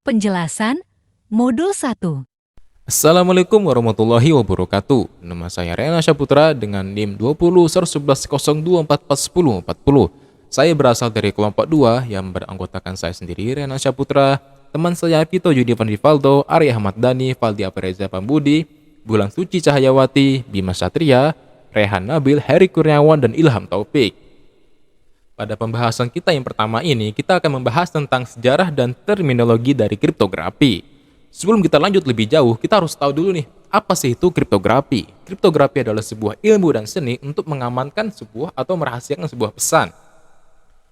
Penjelasan Modul 1. Assalamualaikum warahmatullahi wabarakatuh. Nama saya Rena Syaputra dengan NIM 20 1102441040. Saya berasal dari kelompok 2 yang beranggotakan saya sendiri, Rena Syaputra, teman saya Vito Yudivan Rivaldo, Arya Ahmad Dhani, Valdi Apreza Pambudi, Bulan Suci Cahayawati, Bima Satria, Rehan Nabil, Heri Kurniawan, dan Ilham Taufik. Pada pembahasan kita yang pertama ini, kita akan membahas tentang sejarah dan terminologi dari kriptografi. Sebelum kita lanjut lebih jauh, kita harus tahu dulu nih, apa sih itu kriptografi? Kriptografi adalah sebuah ilmu dan seni untuk mengamankan sebuah atau merahasiakan sebuah pesan.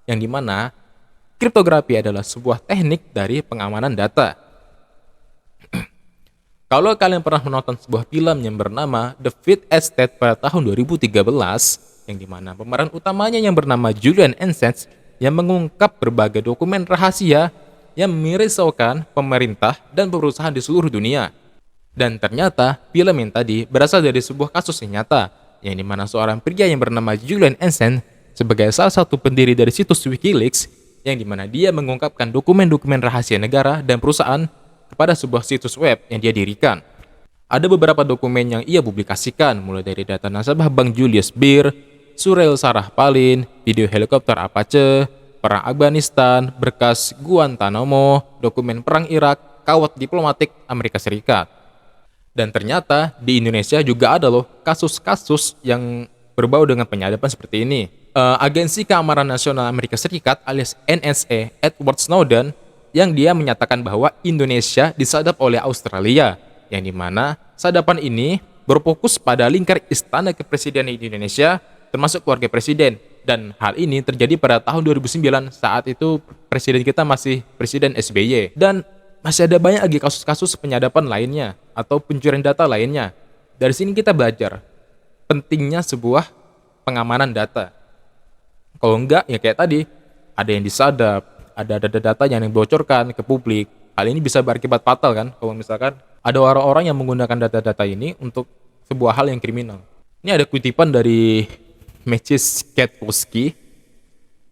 Yang dimana, kriptografi adalah sebuah teknik dari pengamanan data. Kalau kalian pernah menonton sebuah film yang bernama The Fifth Estate pada tahun 2013, yang dimana pemeran utamanya yang bernama Julian Assange yang mengungkap berbagai dokumen rahasia yang merisaukan pemerintah dan perusahaan di seluruh dunia. Dan ternyata film yang tadi berasal dari sebuah kasus yang nyata, yang dimana seorang pria yang bernama Julian Assange sebagai salah satu pendiri dari situs Wikileaks, yang dimana dia mengungkapkan dokumen-dokumen rahasia negara dan perusahaan kepada sebuah situs web yang dia dirikan. Ada beberapa dokumen yang ia publikasikan, mulai dari data nasabah Bank Julius Baer, surel Sarah Palin, video helikopter Apache, perang Afghanistan, berkas Guantanamo, dokumen perang Irak, kawat diplomatik Amerika Serikat. Dan ternyata di Indonesia juga ada loh kasus-kasus yang berbau dengan penyadapan seperti ini. Agensi Keamanan Nasional Amerika Serikat alias NSA, Edward Snowden, yang dia menyatakan bahwa Indonesia disadap oleh Australia, yang dimana sadapan ini berfokus pada lingkar istana kepresidenan di Indonesia, termasuk keluarga presiden. Dan hal ini terjadi pada tahun 2009, saat itu presiden kita masih Presiden SBY. Dan masih ada banyak lagi kasus-kasus penyadapan lainnya atau pencurian data lainnya. Dari sini kita belajar pentingnya sebuah pengamanan data. Kalau enggak, ya kayak tadi, ada yang disadap, ada data-data yang dibocorkan ke publik. Hal ini bisa berakibat fatal kan, kalau misalkan ada orang-orang yang menggunakan data-data ini untuk sebuah hal yang kriminal. Ini ada kutipan dari Maciej Kwiatkowski,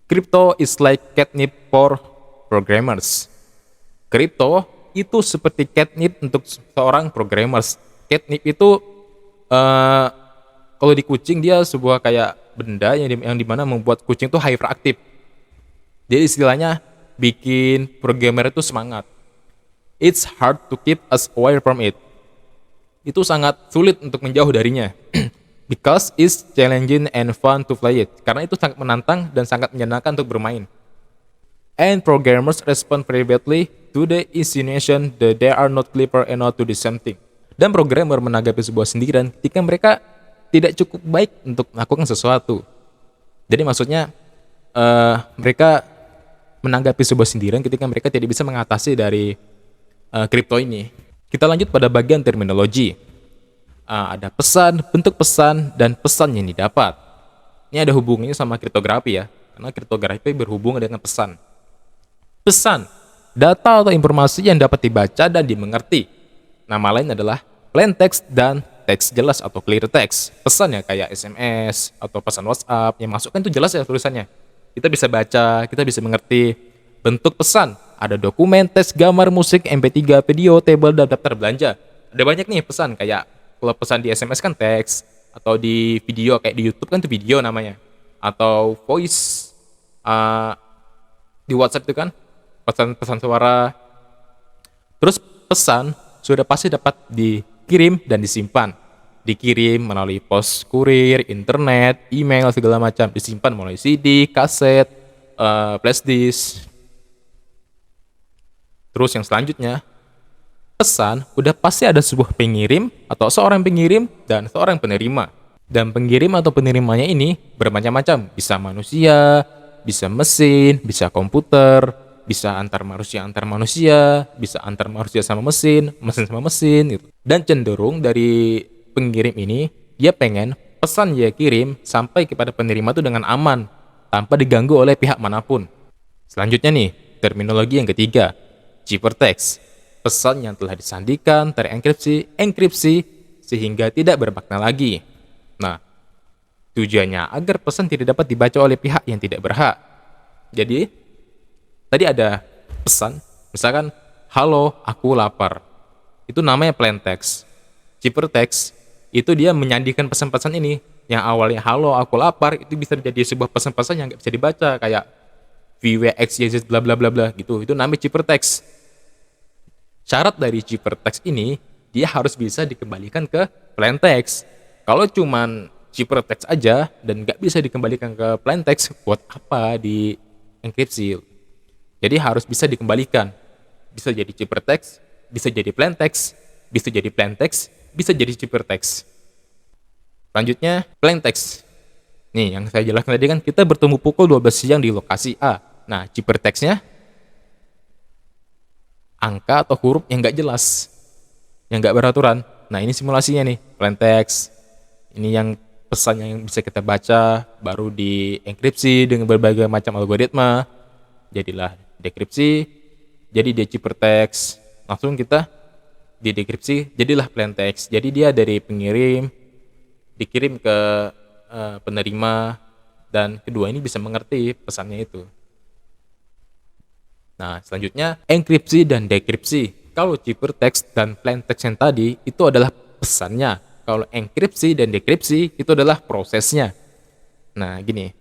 "Crypto is like catnip for programmers." Crypto itu seperti catnip untuk seorang programmers. Catnip itu kalau di kucing dia sebuah kayak benda yang dimana membuat kucing itu hyperaktif. Jadi istilahnya bikin programmer itu semangat. It's hard to keep us away from it. Itu sangat sulit untuk menjauh darinya. Because it's challenging and fun to play it. Karena itu sangat menantang dan sangat menyenangkan untuk bermain. And programmers respond very badly to the insinuation that they are not clever enough to do something. Dan programmer menanggapi sebuah sindiran ketika mereka tidak cukup baik untuk melakukan sesuatu. Jadi maksudnya mereka menanggapi sebuah sindiran ketika mereka tidak bisa mengatasi dari kripto ini. Kita lanjut pada bagian terminologi. Ada pesan, bentuk pesan, dan pesan yang didapat. Ini ada hubungannya sama kriptografi ya, karena kriptografi berhubungan dengan pesan. Pesan, data atau informasi yang dapat dibaca dan dimengerti. Nama lain adalah plain text dan teks jelas atau clear text. Pesan ya kayak SMS atau pesan WhatsApp, yang masukkan itu jelas ya tulisannya. Kita bisa baca, kita bisa mengerti. Bentuk pesan, ada dokumen, teks, gambar, musik, MP3, video, tabel, dan daftar belanja. Ada banyak nih pesan, kayak kalau pesan di SMS kan teks, atau di video kayak di YouTube kan itu video namanya, atau voice di WhatsApp itu kan pesan-pesan suara. Terus pesan sudah pasti dapat dikirim dan disimpan. Dikirim melalui pos kurir, internet, email, segala macam. Disimpan melalui CD, kaset, flash disk. Terus yang selanjutnya, pesan udah pasti ada sebuah pengirim atau seorang pengirim dan seorang penerima. Dan pengirim atau penerimanya ini bermacam-macam. Bisa manusia, bisa mesin, bisa komputer, bisa antar manusia, bisa antar manusia sama mesin sama mesin gitu. Dan cenderung dari pengirim ini, dia pengen pesan dia kirim sampai kepada penerima itu dengan aman, tanpa diganggu oleh pihak manapun. Selanjutnya nih, terminologi yang ketiga, ciphertext. Pesan yang telah disandikan, enkripsi, sehingga tidak bermakna lagi. Nah, tujuannya agar pesan tidak dapat dibaca oleh pihak yang tidak berhak. Jadi, tadi ada pesan, misalkan halo, aku lapar. Itu namanya plain text. Ciphertext itu dia menyandikan pesan-pesan ini. Yang awalnya halo, aku lapar, itu bisa jadi sebuah pesan-pesan yang nggak bisa dibaca kayak VWXYZ bla bla bla bla gitu. Itu namanya ciphertext. Syarat dari ciphertext ini dia harus bisa dikembalikan ke plain text. Kalau cuman ciphertext aja dan nggak bisa dikembalikan ke plain text, buat apa di enkripsi? Jadi harus bisa dikembalikan. Bisa jadi ciphertext, bisa jadi plain text, bisa jadi plain text, bisa jadi ciphertext. Selanjutnya, plain text. Nih, yang saya jelaskan tadi kan kita bertemu pukul 12 siang di lokasi A. Nah, ciphertextnya angka atau huruf yang nggak jelas, yang nggak beraturan. Nah, ini simulasinya nih, plain text. Ini yang pesannya yang bisa kita baca, baru dienkripsi dengan berbagai macam algoritma. Jadilah dekripsi, jadi dia ciphertext. Langsung kita didekripsi, jadilah plain text. Jadi dia dari pengirim, dikirim ke penerima, dan kedua ini bisa mengerti pesannya itu. Nah, selanjutnya enkripsi dan dekripsi. Kalau ciphertext dan plain text yang tadi itu adalah pesannya. Kalau enkripsi dan dekripsi itu adalah prosesnya. Nah, gini.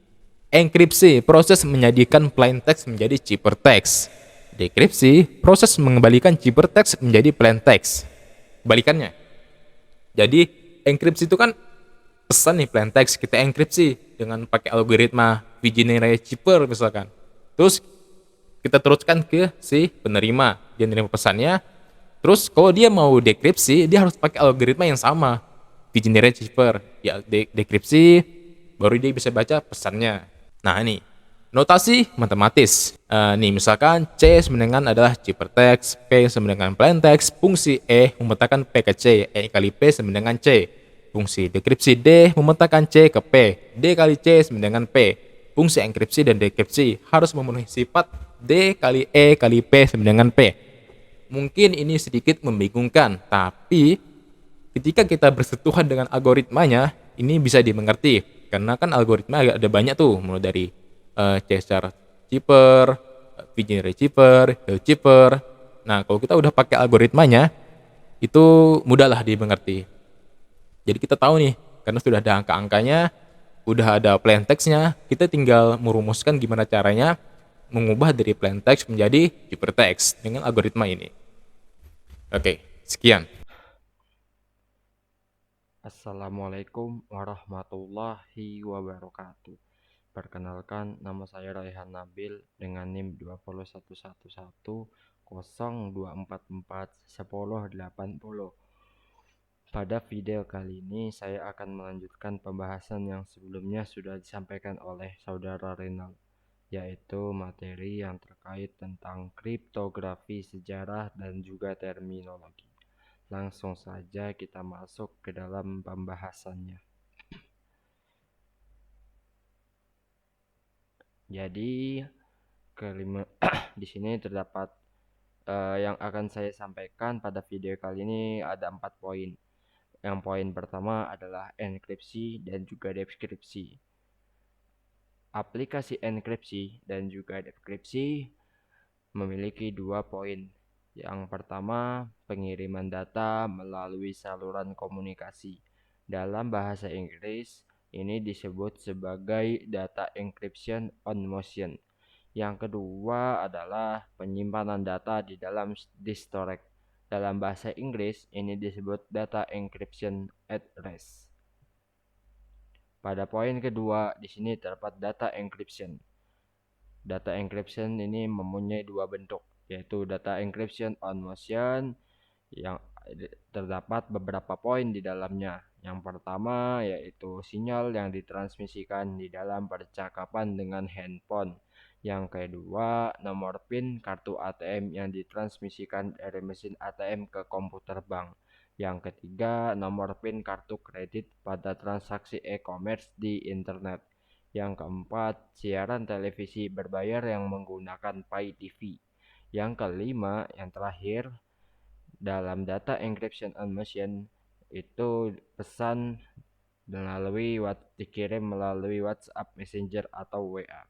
Enkripsi, proses menjadikan plain text menjadi ciphertext. Dekripsi, proses mengembalikan ciphertext menjadi plain text. Kebalikannya. Jadi, enkripsi itu kan pesan nih plain text, kita enkripsi dengan pakai algoritma V-Generate Cipher misalkan. Terus kita teruskan ke si penerima, dia menerima pesannya. Terus kalau dia mau dekripsi, dia harus pakai algoritma yang sama, V-Generate Cipher. Ya, dekripsi, baru dia bisa baca pesannya. Nah, ini notasi matematis. Nih misalkan C sama dengan adalah ciphertext, P sama dengan plain text, fungsi E memetakan P ke C, E kali P sama dengan C. Fungsi dekripsi D memetakan C ke P, D kali C sama dengan P. Fungsi enkripsi dan dekripsi harus memenuhi sifat D kali E kali P sama dengan P. Mungkin ini sedikit membingungkan, tapi ketika kita bersentuhan dengan algoritmanya, ini bisa dimengerti. Karena kan algoritma ada banyak tuh, mulai dari Cheshire Cheeper, Vigenère Cheeper, Hill Cheeper. Nah, kalau kita udah pakai algoritmanya, itu mudahlah dimengerti. Jadi kita tahu nih, karena sudah ada angka-angkanya, udah ada plain text-nya, kita tinggal merumuskan gimana caranya mengubah dari plain text menjadi ciphertext dengan algoritma ini. Oke, sekian. Assalamualaikum warahmatullahi wabarakatuh. Perkenalkan, nama saya Raihan Nabil dengan NIM 2011102441080. Pada video kali ini saya akan melanjutkan pembahasan yang sebelumnya sudah disampaikan oleh saudara Renal, yaitu materi yang terkait tentang kriptografi, sejarah, dan juga terminologi. Langsung saja kita masuk ke dalam pembahasannya. Jadi di sini terdapat yang akan saya sampaikan pada video kali ini ada 4 poin. Yang poin pertama adalah enkripsi dan juga deskripsi. Aplikasi enkripsi dan juga dekripsi memiliki 2 poin. Yang pertama, pengiriman data melalui saluran komunikasi. Dalam bahasa Inggris, ini disebut sebagai data encryption on motion. Yang kedua adalah penyimpanan data di dalam disk storage. Dalam bahasa Inggris, ini disebut data encryption at rest. Pada poin kedua, di sini terdapat data encryption. Data encryption ini mempunyai 2 bentuk, yaitu data encryption on motion yang terdapat beberapa poin di dalamnya. Yang pertama yaitu sinyal yang ditransmisikan di dalam percakapan dengan handphone. Yang kedua, nomor PIN kartu ATM yang ditransmisikan dari mesin ATM ke komputer bank. Yang ketiga, nomor PIN kartu kredit pada transaksi e-commerce di internet. Yang keempat, siaran televisi berbayar yang menggunakan Pay TV. Yang kelima, yang terakhir, dalam data encryption on machine itu pesan dikirim melalui WhatsApp Messenger atau WA.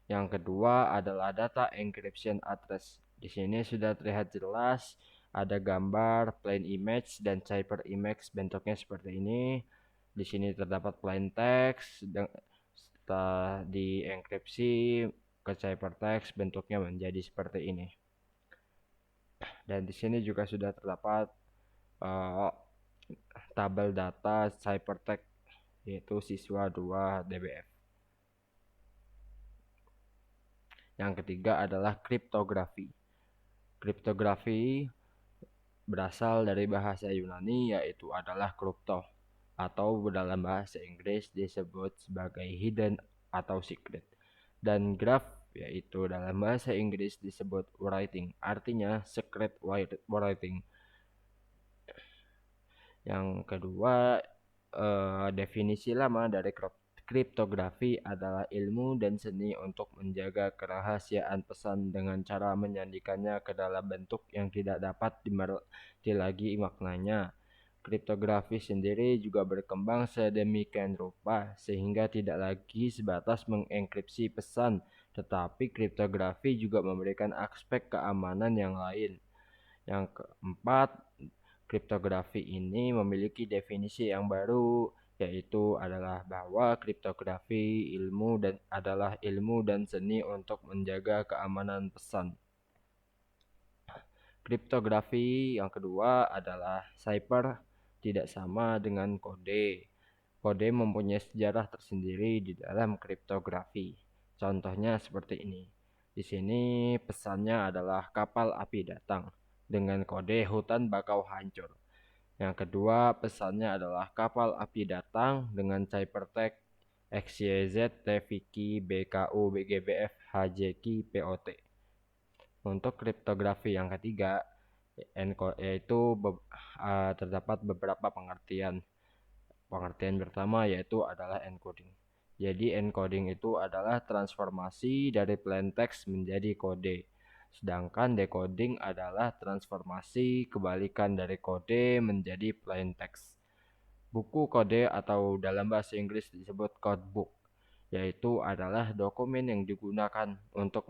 Yang kedua adalah data encryption address. Di sini sudah terlihat jelas ada gambar plain image dan cipher image, bentuknya seperti ini. Di sini terdapat plain text, setelah dienkripsi ke ciphertext bentuknya menjadi seperti ini. Dan di sini juga sudah terdapat uh, tabel data ciphertext yaitu siswa 2 dbf. Yang ketiga adalah kriptografi. Kriptografi berasal dari bahasa Yunani yaitu adalah krypto, atau dalam bahasa Inggris disebut sebagai hidden atau secret. Dan graph yaitu dalam bahasa Inggris disebut writing, artinya secret writing. Yang kedua, definisi lama dari kriptografi adalah ilmu dan seni untuk menjaga kerahasiaan pesan dengan cara menyandikannya ke dalam bentuk yang tidak dapat dimengerti lagi maknanya. Kriptografi sendiri juga berkembang sedemikian rupa sehingga tidak lagi sebatas mengenkripsi pesan, tetapi kriptografi juga memberikan aspek keamanan yang lain. Yang keempat, kriptografi ini memiliki definisi yang baru, yaitu adalah bahwa kriptografi adalah ilmu dan seni untuk menjaga keamanan pesan. Kriptografi yang kedua adalah cipher, tidak sama dengan kode. Kode mempunyai sejarah tersendiri di dalam kriptografi. Contohnya seperti ini. Di sini pesannya adalah kapal api datang dengan kode hutan bakau hancur. Yang kedua, pesannya adalah kapal api datang dengan ciphertext XYZ TVK BKU BGBF HJK POT. Untuk kriptografi yang ketiga, yaitu terdapat beberapa pengertian. Pengertian pertama yaitu adalah encoding. Jadi encoding itu adalah transformasi dari plain text menjadi kode. Sedangkan decoding adalah transformasi kebalikan dari kode menjadi plain text. Buku kode atau dalam bahasa Inggris disebut codebook, yaitu adalah dokumen yang digunakan untuk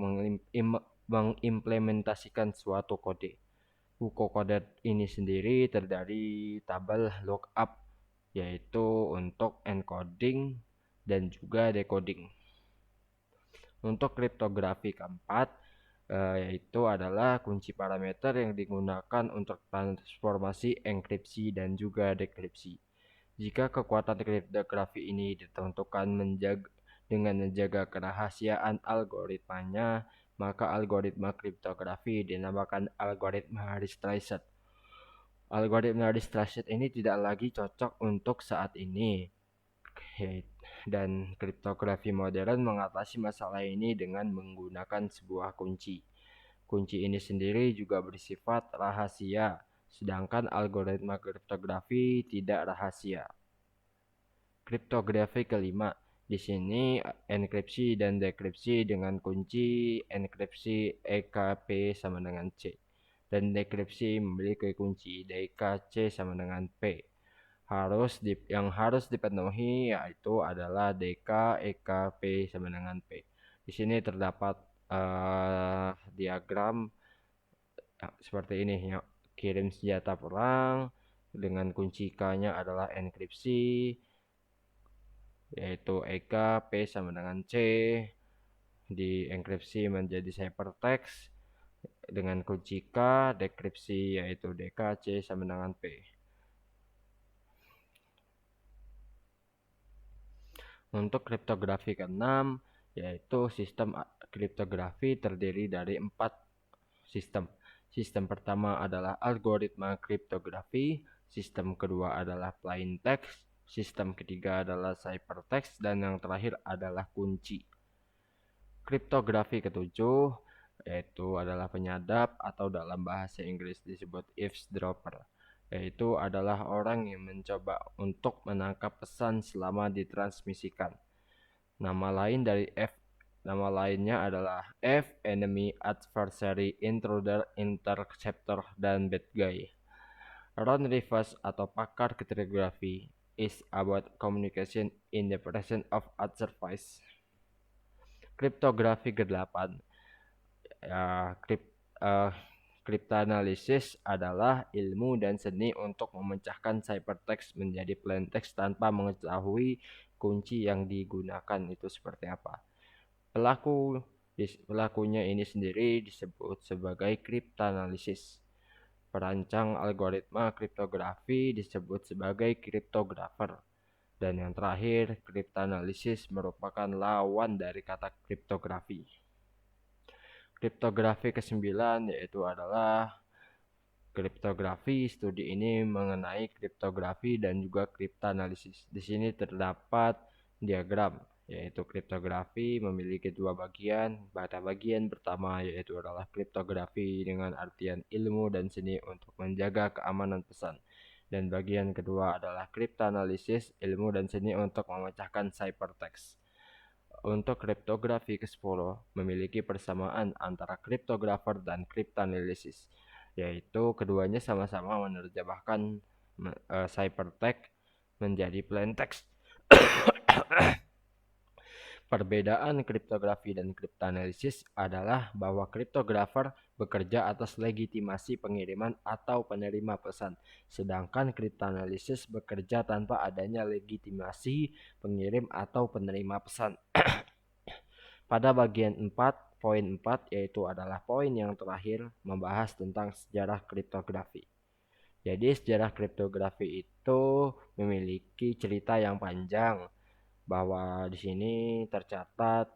mengimplementasikan suatu kode. Buku kode ini sendiri terdiri tabel lookup, yaitu untuk encoding dan juga decoding. Untuk kriptografi keempat, yaitu adalah kunci parameter yang digunakan untuk transformasi enkripsi dan juga dekripsi. Jika kekuatan kriptografi ini ditentukan dengan menjaga kerahasiaan algoritmanya, maka algoritma kriptografi dinamakan algoritma Haris Traced. Algoritma Haris Traced ini tidak lagi cocok untuk saat ini. Dan kriptografi modern mengatasi masalah ini dengan menggunakan sebuah kunci. Kunci ini sendiri juga bersifat rahasia, sedangkan algoritma kriptografi tidak rahasia. Kriptografi kelima, di sini enkripsi dan dekripsi dengan kunci enkripsi EKP sama dengan C, dan dekripsi memiliki kunci DKC sama dengan P. Yang harus dipenuhi yaitu adalah DK, EK, P sama dengan P. Di sini terdapat diagram seperti ini ya. Kirim senjata perang dengan kunci K-nya adalah enkripsi, yaitu EK, P sama dengan C, dienkripsi menjadi ciphertext dengan kunci K, dekripsi yaitu DK, C sama dengan P. Untuk kriptografi keenam, yaitu sistem kriptografi terdiri dari 4 sistem. Sistem pertama adalah algoritma kriptografi, sistem kedua adalah plain text, sistem ketiga adalah ciphertext, dan yang terakhir adalah kunci. Kriptografi ketujuh yaitu adalah penyadap atau dalam bahasa Inggris disebut eavesdropper, yaitu adalah orang yang mencoba untuk menangkap pesan selama ditransmisikan. Nama lainnya adalah enemy, adversary, intruder, interceptor, dan bad guy. Ron Rivers atau pakar kriptografi is about communication in the presence of adversary. Kriptografi ke-8, Cryptanalysis adalah ilmu dan seni untuk memecahkan ciphertext menjadi plaintext tanpa mengetahui kunci yang digunakan itu seperti apa. Pelakunya ini sendiri disebut sebagai cryptanalysis. Perancang algoritma kriptografi disebut sebagai cryptographer. Dan yang terakhir, cryptanalysis merupakan lawan dari kata kriptografi. Kriptografi ke-9 yaitu adalah kriptografi. Studi ini mengenai kriptografi dan juga kriptanalisis. Di sini terdapat diagram, yaitu kriptografi memiliki dua bagian. Pada bagian pertama yaitu adalah kriptografi dengan artian ilmu dan seni untuk menjaga keamanan pesan. Dan bagian kedua adalah kriptanalisis, ilmu dan seni untuk memecahkan ciphertext. Untuk kriptografi ke-10 memiliki persamaan antara kriptografer dan kriptanalysis, yaitu keduanya sama-sama menerjemahkan ciphertext menjadi plaintext. Perbedaan kriptografi dan kriptanalysis adalah bahwa kriptografer bekerja atas legitimasi pengiriman atau penerima pesan, sedangkan kriptanalysis bekerja tanpa adanya legitimasi pengirim atau penerima pesan. Pada bagian 4, poin 4 yaitu adalah poin yang terakhir membahas tentang sejarah kriptografi. Jadi sejarah kriptografi itu memiliki cerita yang panjang, bahwa di sini tercatat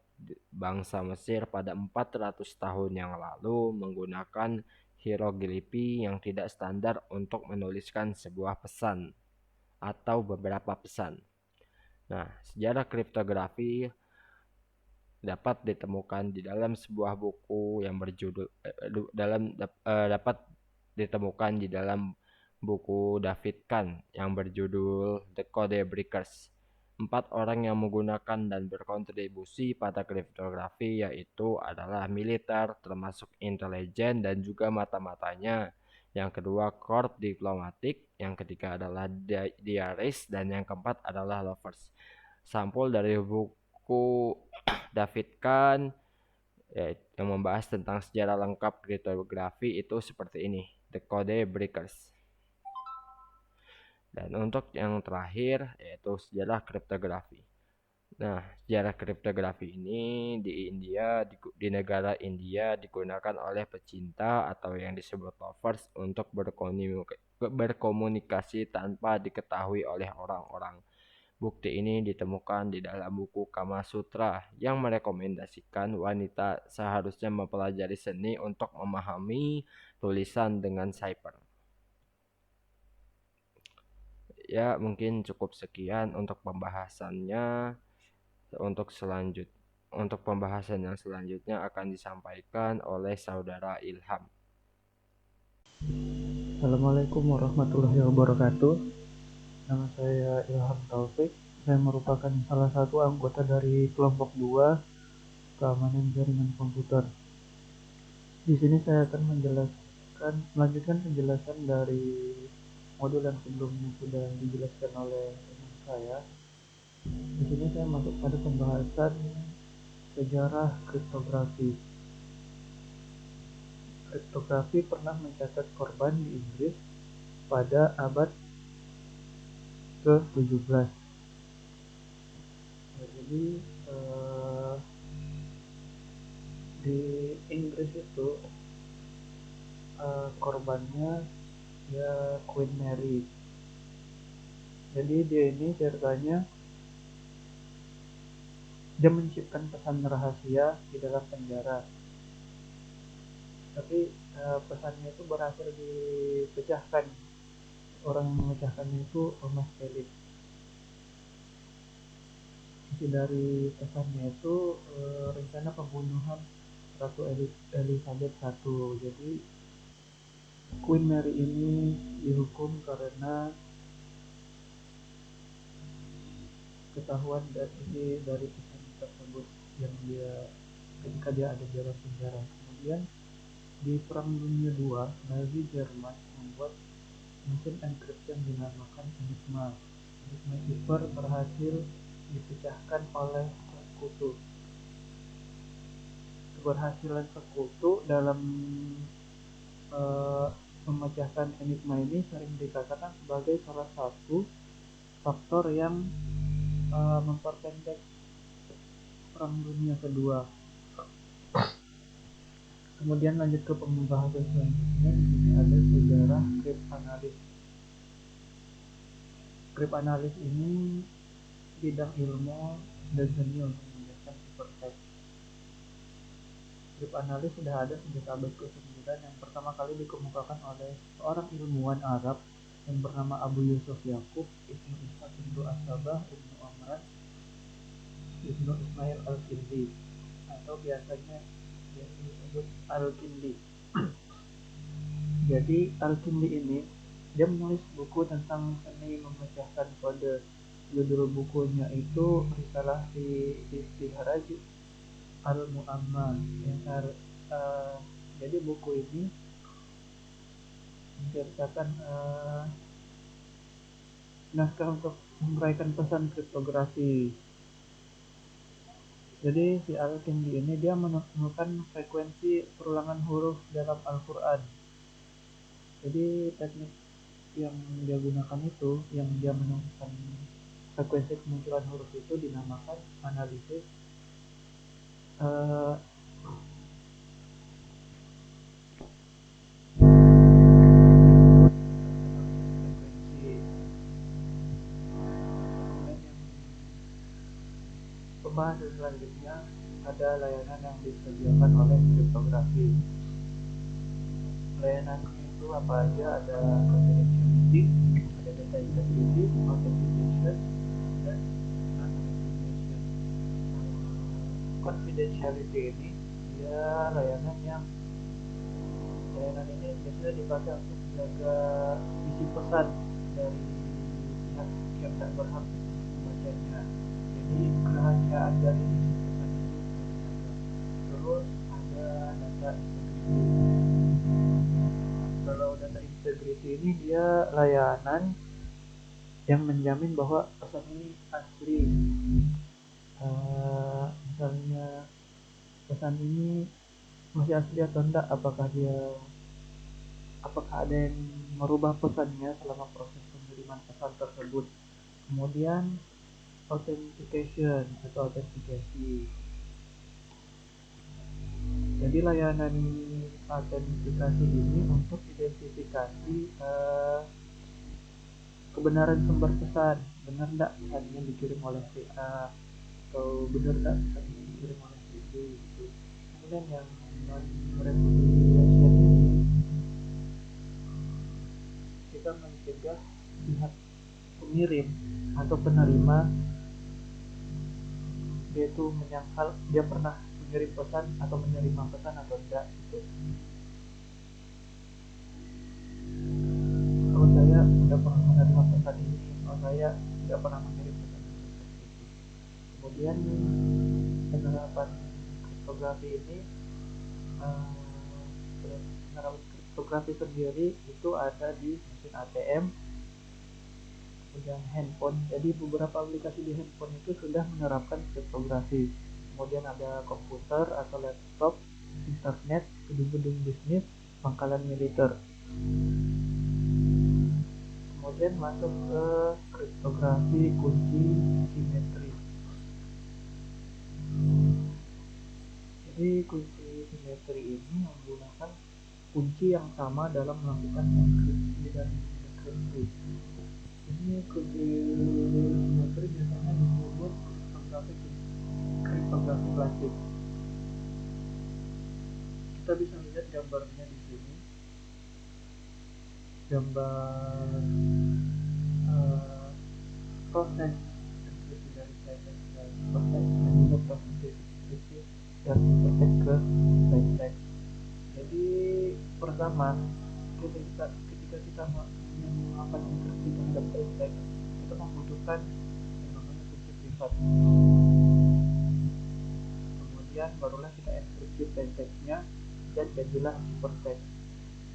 bangsa Mesir pada 400 tahun yang lalu menggunakan hieroglifi yang tidak standar untuk menuliskan sebuah pesan atau beberapa pesan. Nah, sejarah kriptografi dapat ditemukan di dalam sebuah buku yang berjudul dapat ditemukan di dalam buku David Kahn yang berjudul The Code Breakers. 4 orang yang menggunakan dan berkontribusi pada kriptografi yaitu adalah militer, termasuk intelijen dan juga mata-matanya. Yang kedua court diplomatik, yang ketiga adalah diaris, dan yang keempat adalah lovers. Sampul dari buku David Kahn yang membahas tentang sejarah lengkap kriptografi itu seperti ini, The Code Breakers. Dan untuk yang terakhir yaitu sejarah kriptografi. Nah, sejarah kriptografi ini di negara India digunakan oleh pecinta atau yang disebut lovers untuk berkomunikasi tanpa diketahui oleh orang-orang. Bukti ini ditemukan di dalam buku Kama Sutra yang merekomendasikan wanita seharusnya mempelajari seni untuk memahami tulisan dengan cipher. Ya, mungkin cukup sekian untuk pembahasannya. Untuk pembahasan yang selanjutnya akan disampaikan oleh saudara Ilham. Assalamualaikum warahmatullahi wabarakatuh. Nama saya Ilham Taufik. Saya merupakan salah satu anggota dari kelompok 2 keamanan jaringan komputer. Di sini saya akan melanjutkan penjelasan dari modul yang sebelumnya sudah dijelaskan oleh teman saya. Di sini saya masuk pada pembahasan sejarah kriptografi. Kriptografi pernah mencatat korban di Inggris pada abad ke-17. Jadi di Inggris itu korbannya ya Queen Mary. Jadi dia ini ceritanya dia menciptakan pesan rahasia di dalam penjara, tapi pesannya itu berhasil dipecahkan. Orang yang memecahkannya itu Thomas Ellis. Isi dari pesannya itu rencana pembunuhan Ratu Elizabeth I. Jadi Queen Mary ini dihukum karena ketahuan dan isi dari pesan tersebut yang ketika dia ada di dalam penjara. Kemudian di Perang Dunia II, Nazi Jerman membuat mesin enkripsi yang dinamakan Enigma. Enigma cipher berhasil dipecahkan oleh sekutu. Keberhasilan sekutu dalam eh, memecahkan enigma ini sering dikatakan sebagai salah satu faktor yang memperpendek Perang Dunia Kedua. Kemudian lanjut ke pembahasan selanjutnya. Di sini ada sejarah kriptanalis. Kriptanalis ini bidang ilmu dan seni untuk menjelaskan ciphertext. Kriptanalis sudah ada sejak abad ke-9 yang pertama kali dikemukakan oleh seorang ilmuwan Arab yang bernama Abu Yusuf Yakub Ibnu Ishaq Ibnu As-Sabah Ibnu Amran Ibnu Ismail Al-Kindi, atau biasanya yang disebut Al-Kindi. Jadi Al-Kindi ini dia menulis buku tentang seni memecahkan kode. Judul bukunya itu Risalah fi Istihraj Al-Mu'ammal. Jadi buku ini menceritakan naskah untuk menguraikan pesan kriptografi. Jadi si Al-Kindi ini dia menemukan frekuensi perulangan huruf dalam Al-Quran. Jadi teknik yang dia gunakan itu, yang dia menemukan frekuensi kemunculan huruf itu, dinamakan analisis uh, frekuensi. Pembahasan selanjutnya ada layanan yang disediakan oleh kriptografi. Layanan itu apa aja? Ada confidentiality, ada data integrity, authentication, dan anonymization. Confidentiality ini dia layanan ini biasanya dipakai untuk menjaga isi pesan dari pihak yang tak berhak membacanya. Jadi kerahasiaan dari isi pesan itu terjaga. Terus ada data integrity. Kalau data integrity ini dia layanan yang menjamin bahwa pesan ini asli. Misalnya pesan ini masih asli atau enggak, apakah ada yang merubah pesannya selama proses pengiriman pesan tersebut. Kemudian authentication atau autentikasi. Jadi layanan autentikasi ini untuk identifikasi kebenaran sumber pesan, benar enggak pesannya dikirim oleh si A, atau benar enggak pesannya dikirim oleh si B gitu. Kemudian yang non-repudiation ini kita mencegah pihak pengirim atau penerima dia itu menyangkal dia pernah mengirim pesan atau menerima pesan atau enggak gitu. Oh, saya sudah pernah menerima pesan ini, oh saya tidak pernah mengirim pesan ini seperti itu. Kemudian penerapan kriptografi ini penerapan kriptografi sendiri itu ada di mesin ATM, kemudian handphone. Jadi beberapa aplikasi di handphone itu sudah menerapkan kriptografi. Kemudian ada komputer atau laptop, internet, gedung-gedung bisnis, pangkalan militer. Kemudian masuk ke kriptografi kunci simetri. Jadi kunci simetri ini menggunakan kunci yang sama dalam melakukan enkripsi dan dekripsi. Ini kunci simetri biasanya disebut kriptografi klasik. Kita bisa lihat gambarnya di sini. Gambar proses enkripsi dari plain text ke proses dan juga proses dekripsi dari plain text ke plain text. Jadi pertama ketika kita melakukan enkripsi terhadap plain text, kita membutuhkan yang namanya kunci privat. Kemudian barulah kita enkripsi plain text-nya dan jadilah ciphertext.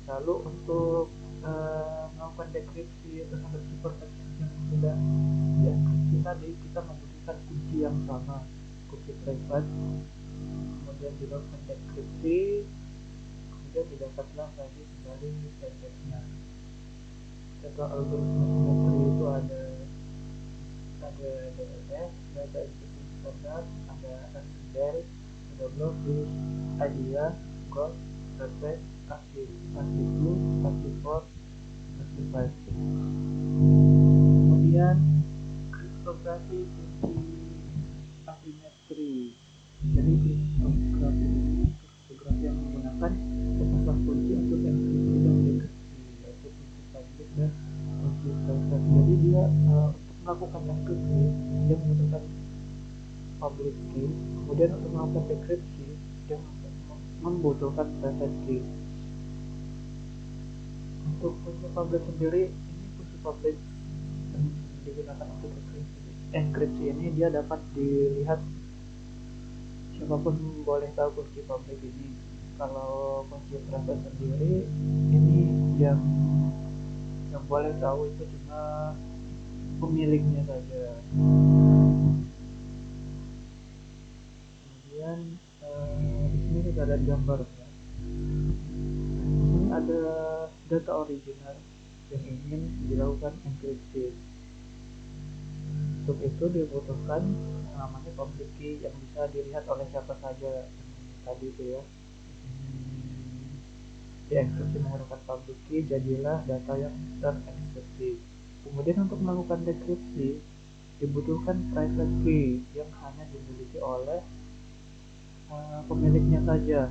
Lalu untuk melakukan dekripsi terhadap ciphertext yang sudah dienkripsi tadi, kita membutuhkan kunci yang sama, kunci privat. Kemudian dilakukan dekripsi, kemudian kemudian didapatlah lagi kembali plain-text-nya. Contoh algoritma simetri itu ada DES, data encryption standard, ada RTL, ada Blockfish, IDEA, Ghost, Perfect, ASCII2, ASCII4, ASCII5. Kemudian kriptografi kunci asimetri. Jadi kriptografi yang menggunakan sepasang kunci untuk enkripsi dan dekripsi, yaitu kunci publik dan kunci private. Jadi dia untuk melakukan enkripsi dia membutuhkan public key, kemudian untuk melakukan dekripsi dia membutuhkan private key. Untuk kunci public sendiri, ini kunci public yang digunakan untuk enkripsi ini dia dapat dilihat, siapapun boleh tahu kunci public ini. Kalau kunci private sendiri ini yang boleh tahu itu cuma pemiliknya saja. Kemudian di sini kita ada gambarnya. Di sini ada data original yang ingin dilakukan enkripsi. Untuk itu dibutuhkan namanya public key yang bisa dilihat oleh siapa saja. Tadi itu ya, dienkripsi menggunakan public key, jadilah data yang terenkripsi. Kemudian untuk melakukan dekripsi dibutuhkan private key yang hanya dimiliki oleh pemiliknya saja.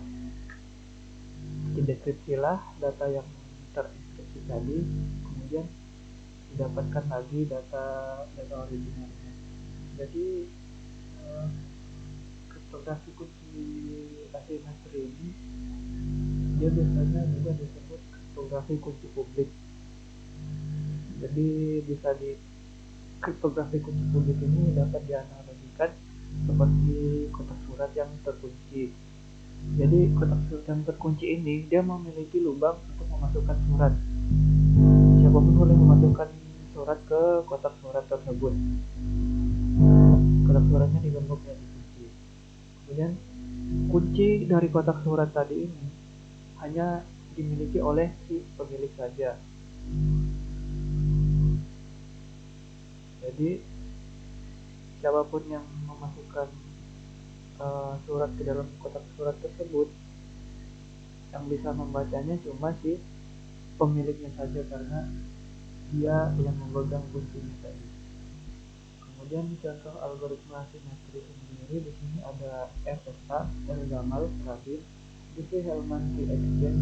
Didekripsilah data yang terenkripsi tadi, kemudian didapatkan lagi data originalnya. Jadi kriptografi kunci asimetri ini dia biasanya juga disebut kriptografi kunci publik. Jadi bisa di kriptografi kunci publik ini dapat dianalogikan seperti kotak surat yang terkunci. Jadi kotak surat yang terkunci ini dia memiliki lubang untuk memasukkan surat. Siapapun boleh memasukkan surat ke kotak surat tersebut. Kotak suratnya digembok dan dikunci. Kemudian kunci dari kotak surat tadi ini hanya dimiliki oleh si pemilik saja. Jadi siapapun yang memasukkan surat ke dalam kotak surat tersebut, yang bisa membacanya cuma si pemiliknya saja karena dia yang memegang kuncinya tadi. Kemudian contoh algoritma asimetri sendiri di sini ada RSA, Gamal, Rabin, Diffie-Hellman key exchange,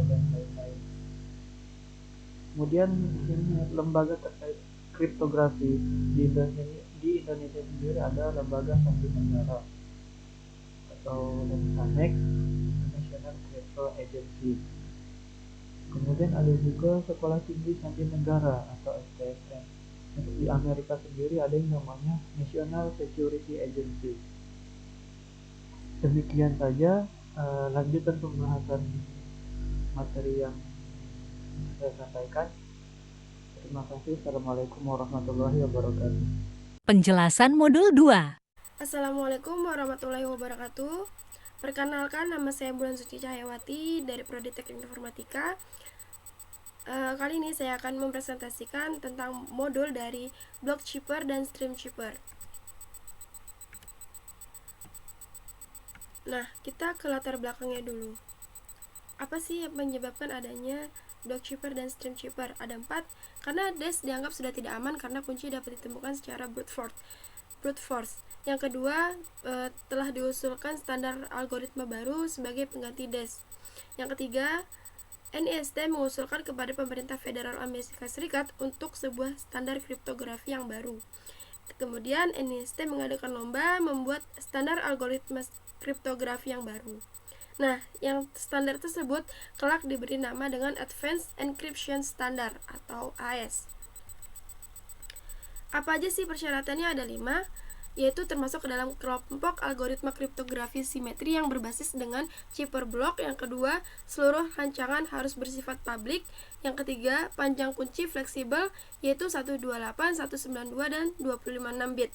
dan lain-lain. Kemudian di sini lembaga terkait kriptografi di Indonesia sendiri ada lembaga sandi negara atau NEX, National Crypto Agency. Kemudian ada juga Sekolah Tinggi Sandi Negara atau STSN. Untuk di Amerika sendiri ada yang namanya National Security Agency. Demikian saja lanjutan pembahasan materi yang saya sampaikan. Terima kasih. Assalamualaikum warahmatullahi wabarakatuh. Penjelasan modul 2. Assalamualaikum warahmatullahi wabarakatuh. Perkenalkan, nama saya Bulan Suci Cahyawati dari Prodi Teknik Informatika. Kali ini saya akan mempresentasikan tentang modul dari Block Chipper dan Stream Chipper. Nah, kita ke latar belakangnya dulu. Apa sih yang menyebabkan adanya Block Chipper dan Stream Chipper? Ada 4. Karena DES dianggap sudah tidak aman karena kunci dapat ditemukan secara brute force. Yang kedua, telah diusulkan standar algoritma baru sebagai pengganti DES. Yang ketiga, NIST mengusulkan kepada pemerintah federal Amerika Serikat untuk sebuah standar kriptografi yang baru. Kemudian NIST mengadakan lomba membuat standar algoritma kriptografi yang baru. Nah, yang standar tersebut kelak diberi nama dengan Advanced Encryption Standard atau AES. Apa aja sih persyaratannya? Ada 5. yaitu termasuk ke dalam kelompok algoritma kriptografi simetri yang berbasis dengan cipher block. Yang kedua, seluruh rancangan harus bersifat publik. Yang ketiga, panjang kunci fleksibel, yaitu 128, 192, dan 256 bit.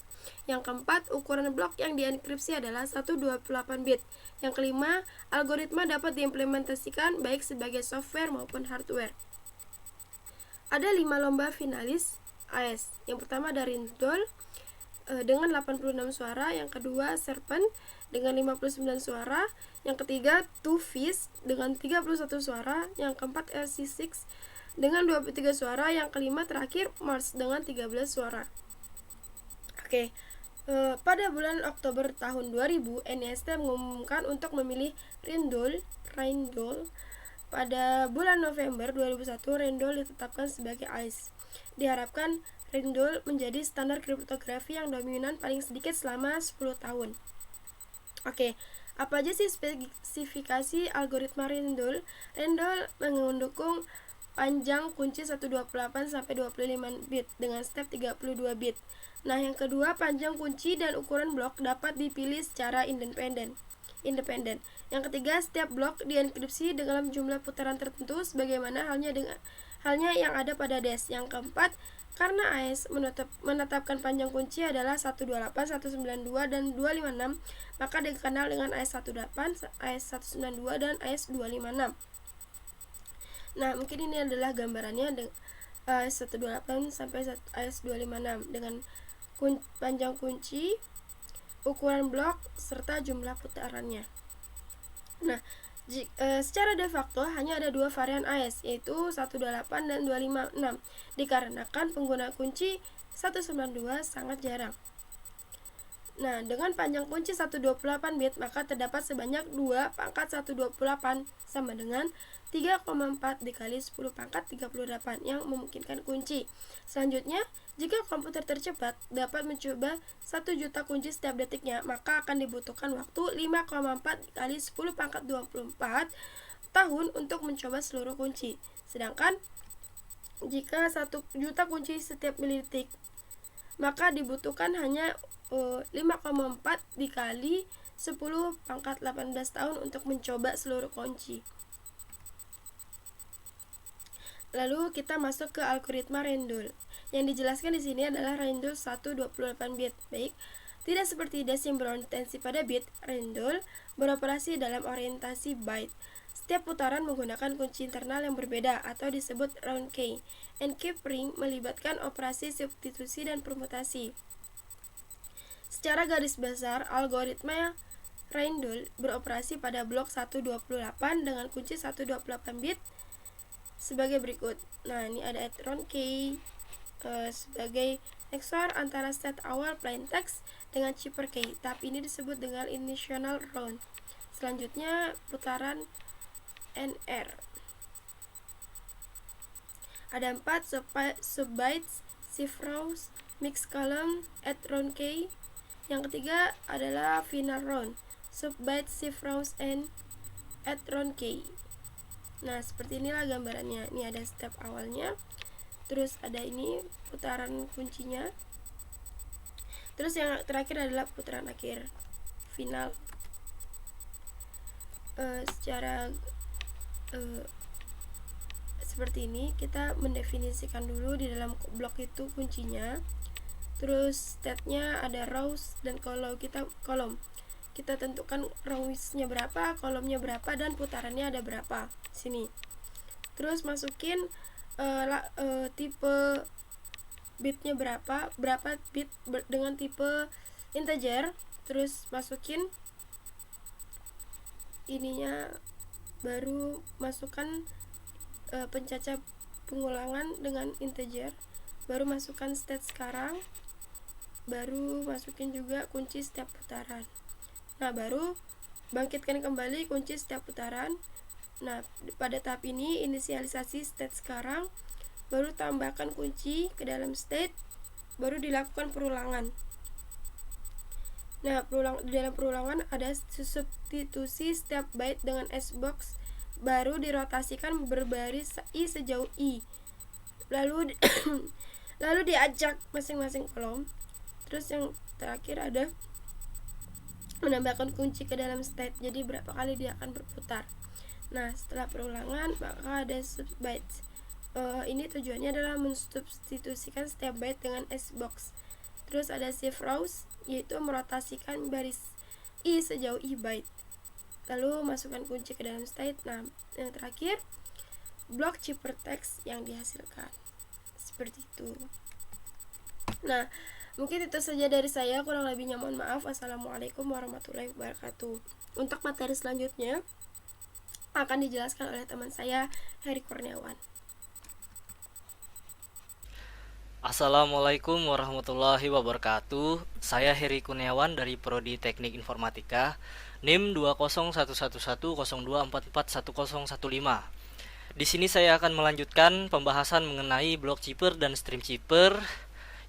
Yang keempat, ukuran blok yang dienkripsi adalah 128 bit. Yang kelima, algoritma dapat diimplementasikan baik sebagai software maupun hardware. Ada 5 lomba finalis AES. Yang pertama dari Rindoll dengan 86 suara, yang kedua Serpent dengan 59 suara, yang ketiga Two Fish dengan 31 suara, yang keempat RC6 dengan 23 suara, yang kelima terakhir Mars dengan 13 suara. Oke. Pada bulan Oktober tahun 2000, NIST mengumumkan untuk memilih Rindoll. Pada bulan November 2001, Rindoll ditetapkan sebagai AES. Diharapkan Rindoll menjadi standar kriptografi yang dominan paling sedikit selama 10 tahun. Oke, apa aja sih spesifikasi algoritma Rindoll? Rindoll mendukung panjang kunci 128 sampai 25 bit dengan step 32 bit. Nah, yang kedua, panjang kunci dan ukuran blok dapat dipilih secara independen. Yang ketiga, setiap blok dienkripsi dalam jumlah putaran tertentu sebagaimana halnya yang ada pada DES. Yang keempat, karena AES menetapkan panjang kunci adalah 128, 192, dan 256, maka dikenal dengan AES 18, AES 192, dan AES 256. Nah, mungkin ini adalah gambarannya AES 128 sampai AES 256 dengan panjang kunci, ukuran blok, serta jumlah putarannya. Nah, secara de facto hanya ada 2 varian AES, yaitu 128 dan 256, dikarenakan pengguna kunci 192 sangat jarang. Nah, dengan panjang kunci 128 bit, maka terdapat sebanyak 2 pangkat 128 sama dengan 3,4 dikali 10 pangkat 38 yang memungkinkan kunci. Selanjutnya, jika komputer tercepat dapat mencoba 1 juta kunci setiap detiknya, maka akan dibutuhkan waktu 5,4 dikali 10 pangkat 24 tahun untuk mencoba seluruh kunci. Sedangkan jika 1 juta kunci setiap milidetik, maka dibutuhkan hanya 5,4 dikali 10 pangkat 18 tahun untuk mencoba seluruh kunci. Lalu kita masuk ke algoritma Rindoll. Yang dijelaskan di sini adalah Rindoll 128 bit. Baik, tidak seperti DES yang berorientasi pada bit, Rindoll beroperasi dalam orientasi byte. Setiap putaran menggunakan kunci internal yang berbeda atau disebut round key. Encrypting melibatkan operasi substitusi dan permutasi. Secara garis besar, algoritma Rindoll beroperasi pada blok 128 dengan kunci 128 bit sebagai berikut. Nah, ini ada round key sebagai XOR antara set awal plain text dengan cipher key. Tahap ini disebut dengan initial round. Selanjutnya putaran NR. Ada 4 subbytes, shift rows, mix column, add round key. Yang ketiga adalah final round, subbytes, shift rows, and add round key. Nah, seperti inilah gambarannya. Ini ada step awalnya, terus ada ini putaran kuncinya, terus yang terakhir adalah putaran akhir, final. Secara seperti ini, kita mendefinisikan dulu di dalam blok itu kuncinya, terus state-nya ada rows dan kolom. Kita tentukan rows-nya berapa, kolomnya berapa, dan putarannya ada berapa sini. Terus masukin tipe bitnya berapa bit dengan tipe integer. Terus masukin ininya, baru masukkan pencacah pengulangan dengan integer, baru masukkan state sekarang, baru masukin juga kunci setiap putaran. Nah, baru bangkitkan kembali kunci setiap putaran. Nah, pada tahap ini inisialisasi state sekarang, baru tambahkan kunci ke dalam state, baru dilakukan perulangan. Nah, di dalam perulangan ada substitusi setiap byte dengan S-box, baru dirotasikan berbaris I sejauh I. Lalu diajak masing-masing kolom. Terus yang terakhir ada menambahkan kunci ke dalam state, jadi berapa kali dia akan berputar. Nah, setelah perulangan maka ada subbytes. Ini tujuannya adalah mensubstitusikan setiap byte dengan S-box. Terus ada shift rows, yaitu merotasikan baris i sejauh i byte. Lalu masukkan kunci ke dalam state. Nah, yang terakhir block ciphertext yang dihasilkan. Seperti itu. Nah, mungkin itu saja dari saya, kurang lebihnya mohon maaf. Wassalamualaikum warahmatullahi wabarakatuh. Untuk materi selanjutnya akan dijelaskan oleh teman saya, Heri Kurniawan. Assalamualaikum warahmatullahi wabarakatuh. Saya Heri Kurniawan dari Prodi Teknik Informatika, NIM 2011102441015. Di sini saya akan melanjutkan pembahasan mengenai block chipper dan stream chipper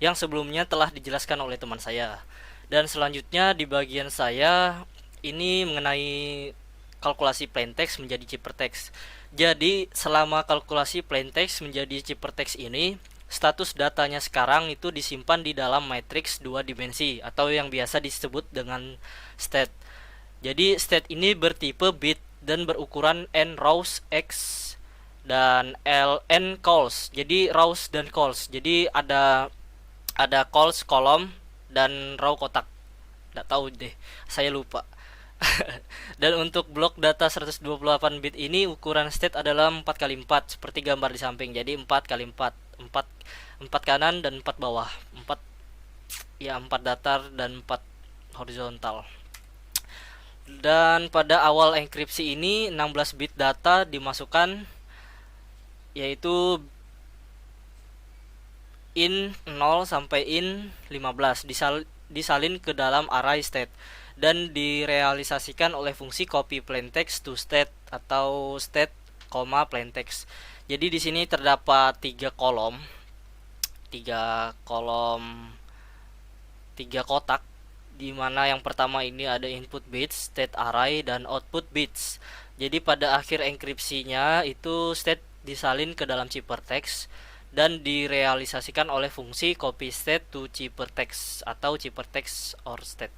yang sebelumnya telah dijelaskan oleh teman saya. Dan selanjutnya di bagian saya ini mengenai kalkulasi plaintext menjadi chippertext. Jadi selama kalkulasi plaintext menjadi chippertext ini, status datanya sekarang itu disimpan di dalam matriks 2 dimensi atau yang biasa disebut dengan state. Jadi state ini bertipe bit dan berukuran n rows x dan ln calls. Jadi rows dan calls. Jadi ada calls kolom dan row kotak. Nggak tahu deh, saya lupa. Dan untuk blok data 128 bit ini ukuran state adalah 4x4 seperti gambar di samping. Jadi 4x4, 4 kanan dan 4 bawah. 4 datar dan 4 horizontal. Dan pada awal enkripsi ini 16 bit data dimasukkan, yaitu in 0 sampai in 15 disalin ke dalam array state dan direalisasikan oleh fungsi copy plaintext to state atau state, plaintext. Jadi di sini terdapat 3 kotak, di mana yang pertama ini ada input bits, state array dan output bits. Jadi pada akhir enkripsinya itu state disalin ke dalam ciphertext dan direalisasikan oleh fungsi copy state to ciphertext atau ciphertext or state.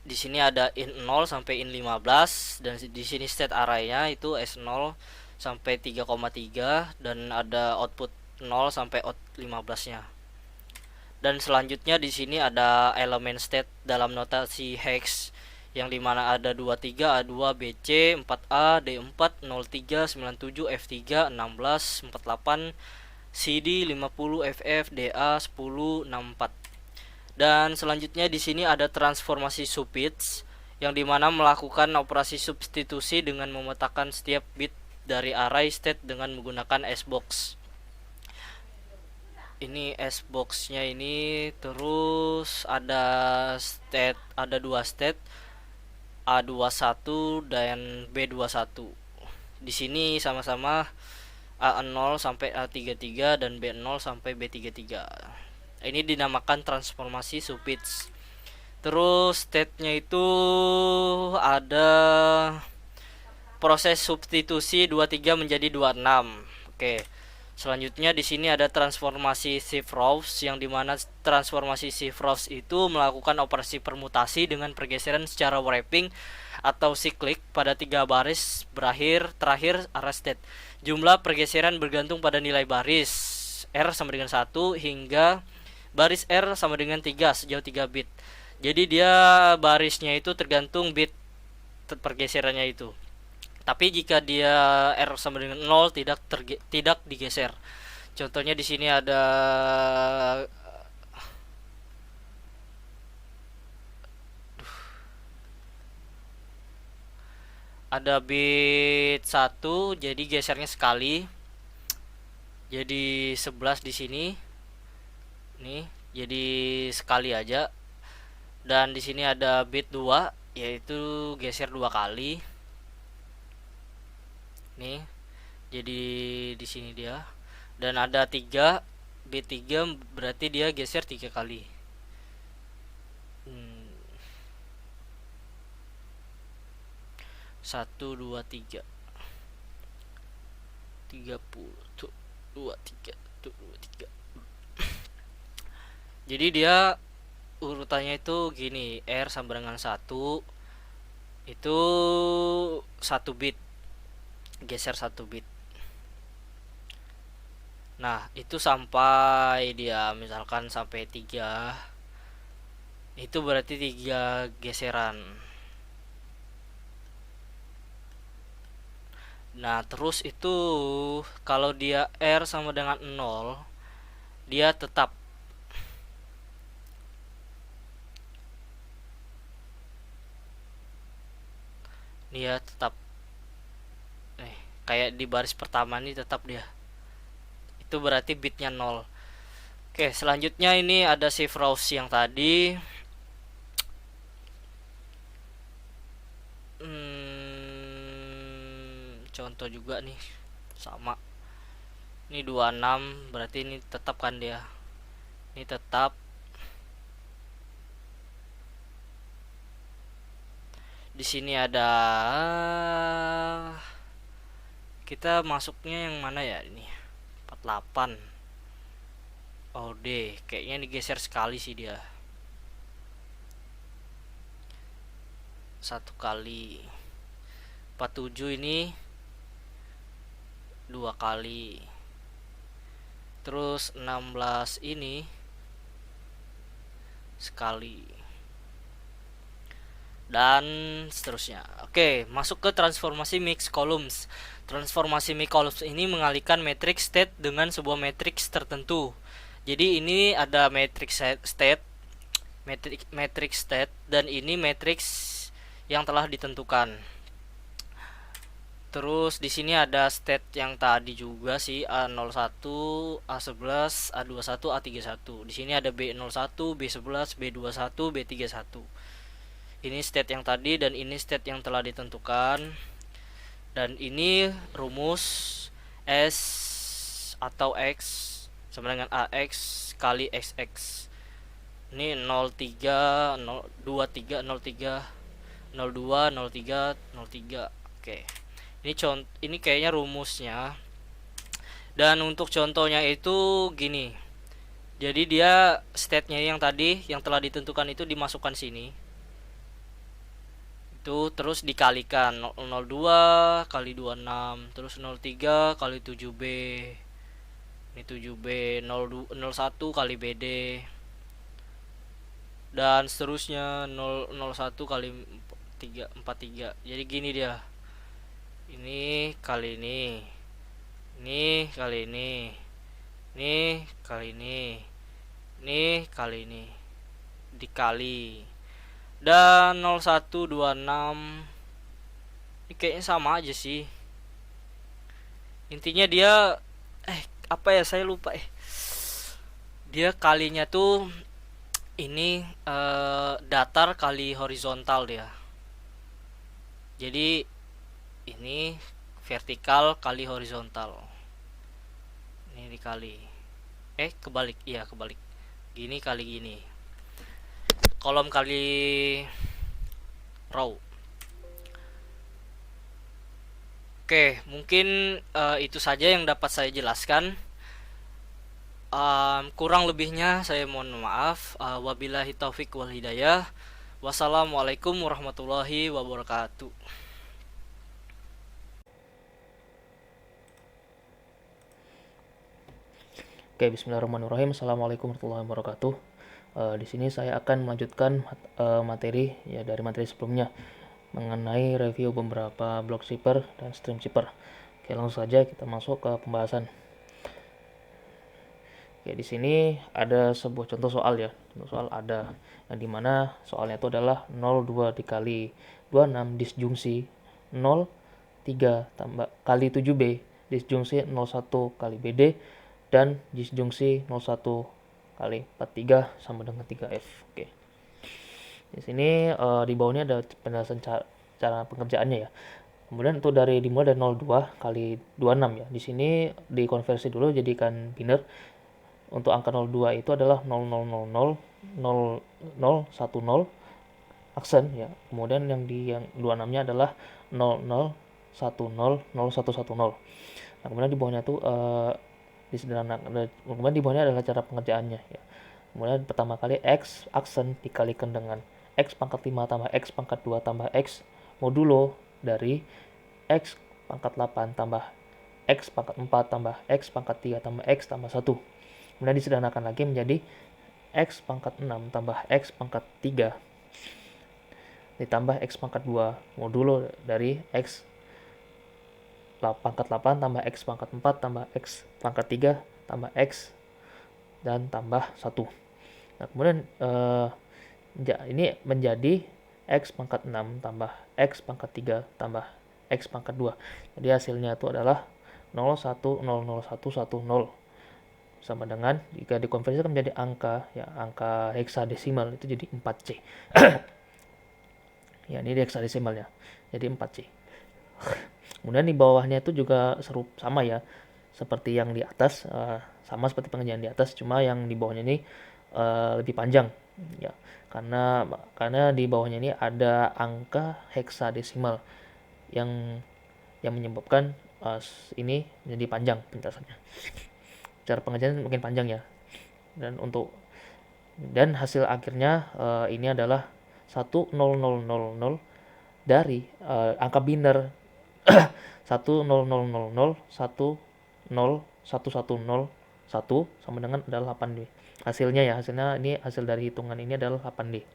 Di sini ada in 0 sampai in 15 dan di sini state array-nya itu S0 sampai 3,3 dan ada output 0 sampai out 15-nya. Dan selanjutnya di sini ada elemen state dalam notasi hex yang dimana ada 23, A2, BC, 4A, D4, 03, 97, F3, 16, 48, CD, 50, FF, DA, 10, 64. Dan selanjutnya di sini ada transformasi subbits yang dimana melakukan operasi substitusi dengan memetakan setiap bit dari array state dengan menggunakan S-box. Ini S-box-nya ini, terus ada state, ada 2 state, A21 dan B21. Di sini sama-sama A0 sampai A33 dan B0 sampai B33. Ini dinamakan transformasi subbits. Terus state-nya itu ada proses substitusi 23 menjadi 26. Oke. Selanjutnya di sini ada transformasi shift rows yang dimana transformasi shift rows itu melakukan operasi permutasi dengan pergeseran secara wrapping atau cyclic pada 3 baris terakhir array state. Jumlah pergeseran bergantung pada nilai baris R sama dengan 1 hingga baris R sama dengan 3 sejauh 3 bit. Jadi dia barisnya itu tergantung bit pergeserannya itu. Tapi jika dia R sama dengan 0 tidak digeser. Contohnya di sini ada bit 1 jadi gesernya sekali. Jadi 11 di sini. Nih, jadi sekali aja. Dan di sini ada bit 2 yaitu geser 2 kali. Nih, jadi di sini dia. Dan ada 3 bit 3 berarti dia geser 3 kali. 1 2 3 30 2 3 2 3. Jadi dia urutannya itu gini, R sama dengan 1 itu 1 bit, geser 1 bit. Nah, itu sampai dia misalkan sampai 3, itu berarti 3 geseran. Nah, terus itu kalau dia R sama dengan 0, dia tetap dia tetap kayak di baris pertama nih tetap dia. Itu berarti bitnya 0. Oke, selanjutnya ini ada shift rows yang tadi. Contoh juga nih sama. Ini 26 berarti ini tetap kan dia. Ini tetap. Di sini ada, kita masuknya yang mana ya ini? 48. Oh D, kayaknya digeser sekali sih dia. 1 kali. 47 ini 2 kali. Terus 16 ini sekali. Dan seterusnya. Oke, masuk ke transformasi mix columns. Transformasi mix columns ini mengalihkan matrix state dengan sebuah matrix tertentu. Jadi ini ada matrix state, matrix state, dan ini matrix yang telah ditentukan. Terus di sini ada state yang tadi juga sih, A01, A11, A21, A31. Di sini ada B01, B11, B21, B31. Ini state yang tadi dan ini state yang telah ditentukan. Dan ini rumus S atau X sama dengan AX kali XX. Ini 03, 23, 03, 02, 03, 03. Oke. Ini kayaknya rumusnya. Dan untuk contohnya itu gini. Jadi dia state-nya yang tadi yang telah ditentukan itu dimasukkan sini. Itu terus dikalikan 002 kali 26, terus 03 kali 7B. Ini 7B, 01 kali BD. Dan seterusnya 001 kali 43. Jadi gini dia. Ini kali ini. Ini kali ini. Ini kali ini. Ini kali ini. Dikali. Dan 0126 ini kayaknya sama aja sih. Intinya dia apa ya, saya lupa dia kalinya tuh ini datar kali horizontal dia. Jadi ini vertikal kali horizontal. Ini dikali kebalik. Iya, kebalik. Gini kali gini. Kolom kali row. Oke, mungkin itu saja yang dapat saya jelaskan. Kurang lebihnya saya mohon maaf. Wabillahi taufik wal hidayah. Wassalamualaikum warahmatullahi wabarakatuh. Oke, bismillahirrahmanirrahim. Assalamualaikum warahmatullahi wabarakatuh. Di sini saya akan melanjutkan materi ya dari materi sebelumnya mengenai review beberapa block shipper dan stream shipper. Oke, langsung saja kita masuk ke pembahasan. Oke, di sini ada sebuah contoh soal ya. Contoh soal ada yang dimana soalnya itu adalah 02 dikali 26 disjungsi 03 tambah kali 7B disjungsi 01 kali BD dan disjungsi 01 kali 43 sama dengan 3F. Oke. Di sini di bawahnya ada penjelasan cara pengerjaannya ya. Kemudian untuk dimulai dari 02 kali 26 ya. Di sini dikonversi dulu jadikan biner. Untuk angka 02 itu adalah 0000 0010 aksen ya. Kemudian yang 26-nya adalah 0010 0110. Nah, kemudian di bawahnya tuh disederhanakan. Kemudian di bawahnya adalah cara pengerjaannya ya. Kemudian pertama kali X aksen dikalikan dengan X pangkat 5 tambah X pangkat 2 tambah X modulo dari X pangkat 8 tambah X pangkat 4 tambah X pangkat 3 tambah X tambah 1. Kemudian disederhanakan lagi menjadi X pangkat 6 tambah X pangkat 3 ditambah X pangkat 2 modulo dari X pangkat 8 tambah X pangkat 4 tambah X pangkat 3 tambah X dan tambah 1. Nah, kemudian ini menjadi X pangkat 6 tambah X pangkat 3 tambah X pangkat 2. Jadi hasilnya itu adalah 0, 1, 0, 0, 1, 1, 0. Sama dengan jika dikonversikan menjadi angka, ya angka heksadesimal itu jadi 4C. Ya, ini heksadesimalnya. Jadi 4C. Kemudian di bawahnya itu juga sama ya, seperti yang di atas, sama seperti pengerjaan di atas, cuma yang di bawahnya ini lebih panjang ya, karena di bawahnya ini ada angka heksadesimal yang menyebabkan ini menjadi panjang penjelasannya. Cara pengerjaan makin panjang ya, dan hasil akhirnya ini adalah 10000 dari angka biner 10000101101 sama dengan adalah 8D. Hasilnya ini hasil dari hitungan ini adalah 8D.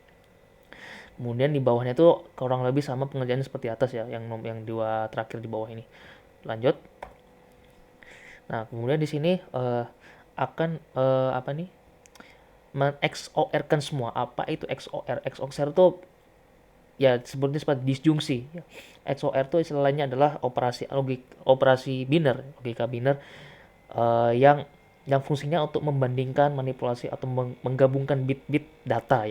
Kemudian di bawahnya itu kurang lebih sama pengerjaannya seperti atas ya, yang dua terakhir di bawah ini. Lanjut. Nah, kemudian di sini akan men-XOR-kan semua. Apa itu XOR? XOR itu ya seperti disjungsi. XOR itu istilahnya adalah operasi biner, logika biner yang fungsinya untuk membandingkan, manipulasi atau menggabungkan bit-bit data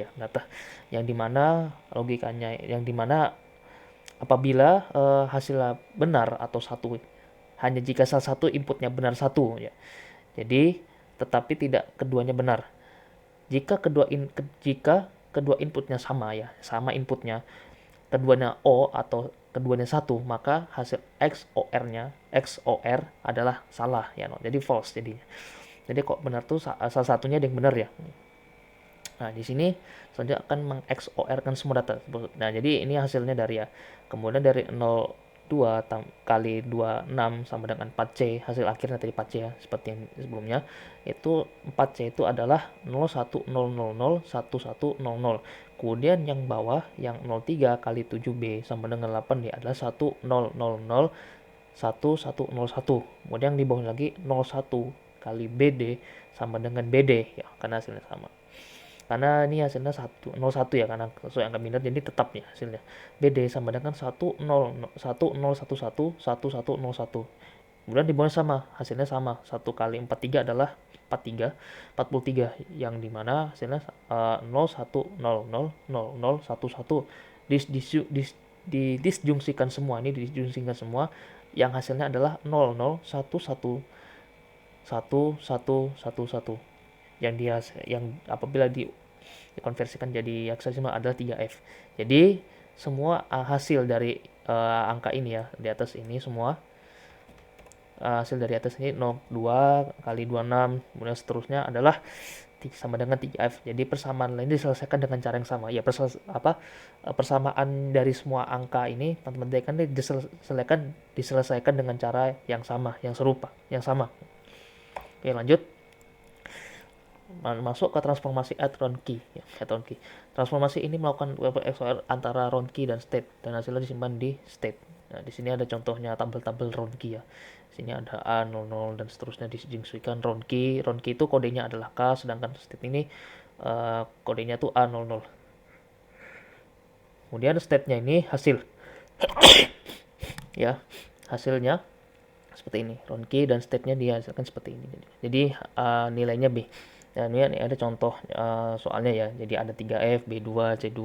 yang dimana logikanya, yang dimana apabila hasilnya benar atau satu, hanya jika salah satu inputnya benar satu ya. Jadi tetapi tidak keduanya benar. Jika kedua inputnya sama ya, sama inputnya, keduanya O atau keduanya satu, maka hasil XOR adalah salah ya, jadi false jadinya. Jadi kok benar tuh salah satunya yang benar ya. Nah, di sini selanjutnya akan meng-XOR-kan semua data. Nah, jadi ini hasilnya dari ya. Kemudian dari 02 kali 26 sama dengan 4C, hasil akhirnya tadi 4C ya, seperti yang sebelumnya. Itu 4C itu adalah 01001100. Kemudian yang bawah yang 03 kali 7B sama dengan 8D adalah 1000101. Kemudian yang di bawah lagi 01 kali BD sama dengan BD ya, karena hasilnya sama. Karena ini hasilnya 01 ya, karena sesuai angka biner jadi tetap ya hasilnya. BD sama dengan 1011111101. Kemudian di bawah sama, hasilnya sama. 1 kali 43 adalah 43 yang dimana hasilnya 01000011. Disjungsikan semua, yang hasilnya adalah 00111111 yang apabila dikonversikan jadi heksadesimal adalah 3F. Jadi semua hasil dari angka ini ya, di atas ini semua hasil dari atas ini 02 kali 26 kemudian seterusnya adalah sama dengan 3F. Jadi persamaan lain diselesaikan dengan cara yang sama. Ya, persamaan dari semua angka ini teman-teman kan diselesaikan dengan cara yang sama, yang serupa, yang sama. Oke, lanjut. Masuk ke transformasi add round key ya, transformasi ini melakukan XOR antara round key dan state dan hasilnya disimpan di state. Nah, di sini ada contohnya tabel-tabel round key ya. Di sini ada A00 dan seterusnya dijungsikan round key itu kodenya adalah K, sedangkan state ini kodenya tuh A00. Kemudian state-nya ini hasil ya, hasilnya seperti ini, round key dan state-nya dihasilkan seperti ini. Jadi nilainya B. Dan ini ada contoh soalnya ya. Jadi ada 3F, B2, C2,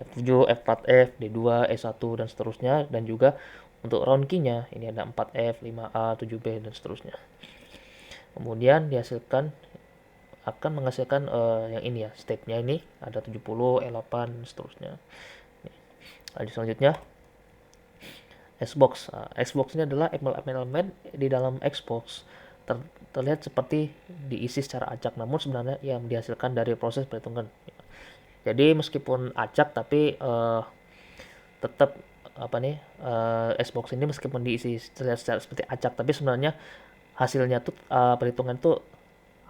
F7, F4F, D2, E1 dan seterusnya. Dan juga untuk round key-nya ini ada 4F, 5A, 7B dan seterusnya. Kemudian akan menghasilkan yang ini ya, state-nya ini ada 70, E8 dan seterusnya. Lanjut selanjutnya. Xbox. Xbox ini adalah elemen di dalam Xbox terlihat seperti diisi secara acak, namun sebenarnya yang dihasilkan dari proses perhitungan. Jadi meskipun acak tapi tetap S-box ini meskipun diisi terlihat seperti acak, tapi sebenarnya hasilnya tuh perhitungan tuh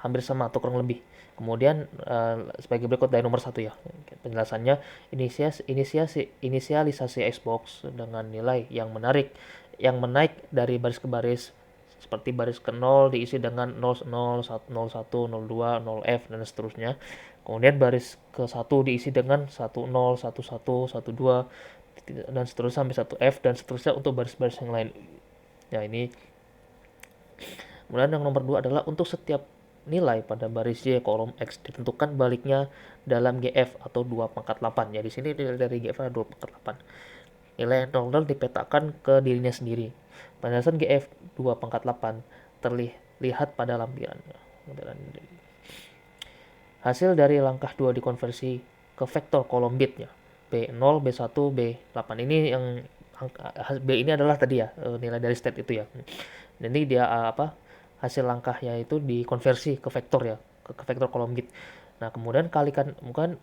hampir sama atau kurang lebih. Kemudian sebagai berikut dari nomor 1 ya penjelasannya. Inisialisasi S-box dengan nilai yang menaik dari baris ke baris, seperti baris ke 0 diisi dengan 0, 0, 1, 01, 02, 0F dan seterusnya. Kemudian baris ke 1 diisi dengan 10, 11, 12 dan seterusnya sampai 1F dan seterusnya untuk baris-baris yang lain. Ya, ini. Kemudian yang nomor 2 adalah untuk setiap nilai pada baris Y kolom X ditentukan baliknya dalam GF atau 2/8. Ya, di sini nilai dari GF ada 2/8. Nilai 0 dipetakan ke dirinya sendiri. Penjelasan GF 2/8 terlihat pada lampiran. Hasil dari langkah 2 dikonversi ke vektor kolom bit ya. B0, B1, B8. Ini yang B ini adalah tadi ya nilai dari state itu ya. Jadi dia hasil langkahnya itu dikonversi ke vektor ya, ke vektor kolom bit. Nah, kemudian kemudian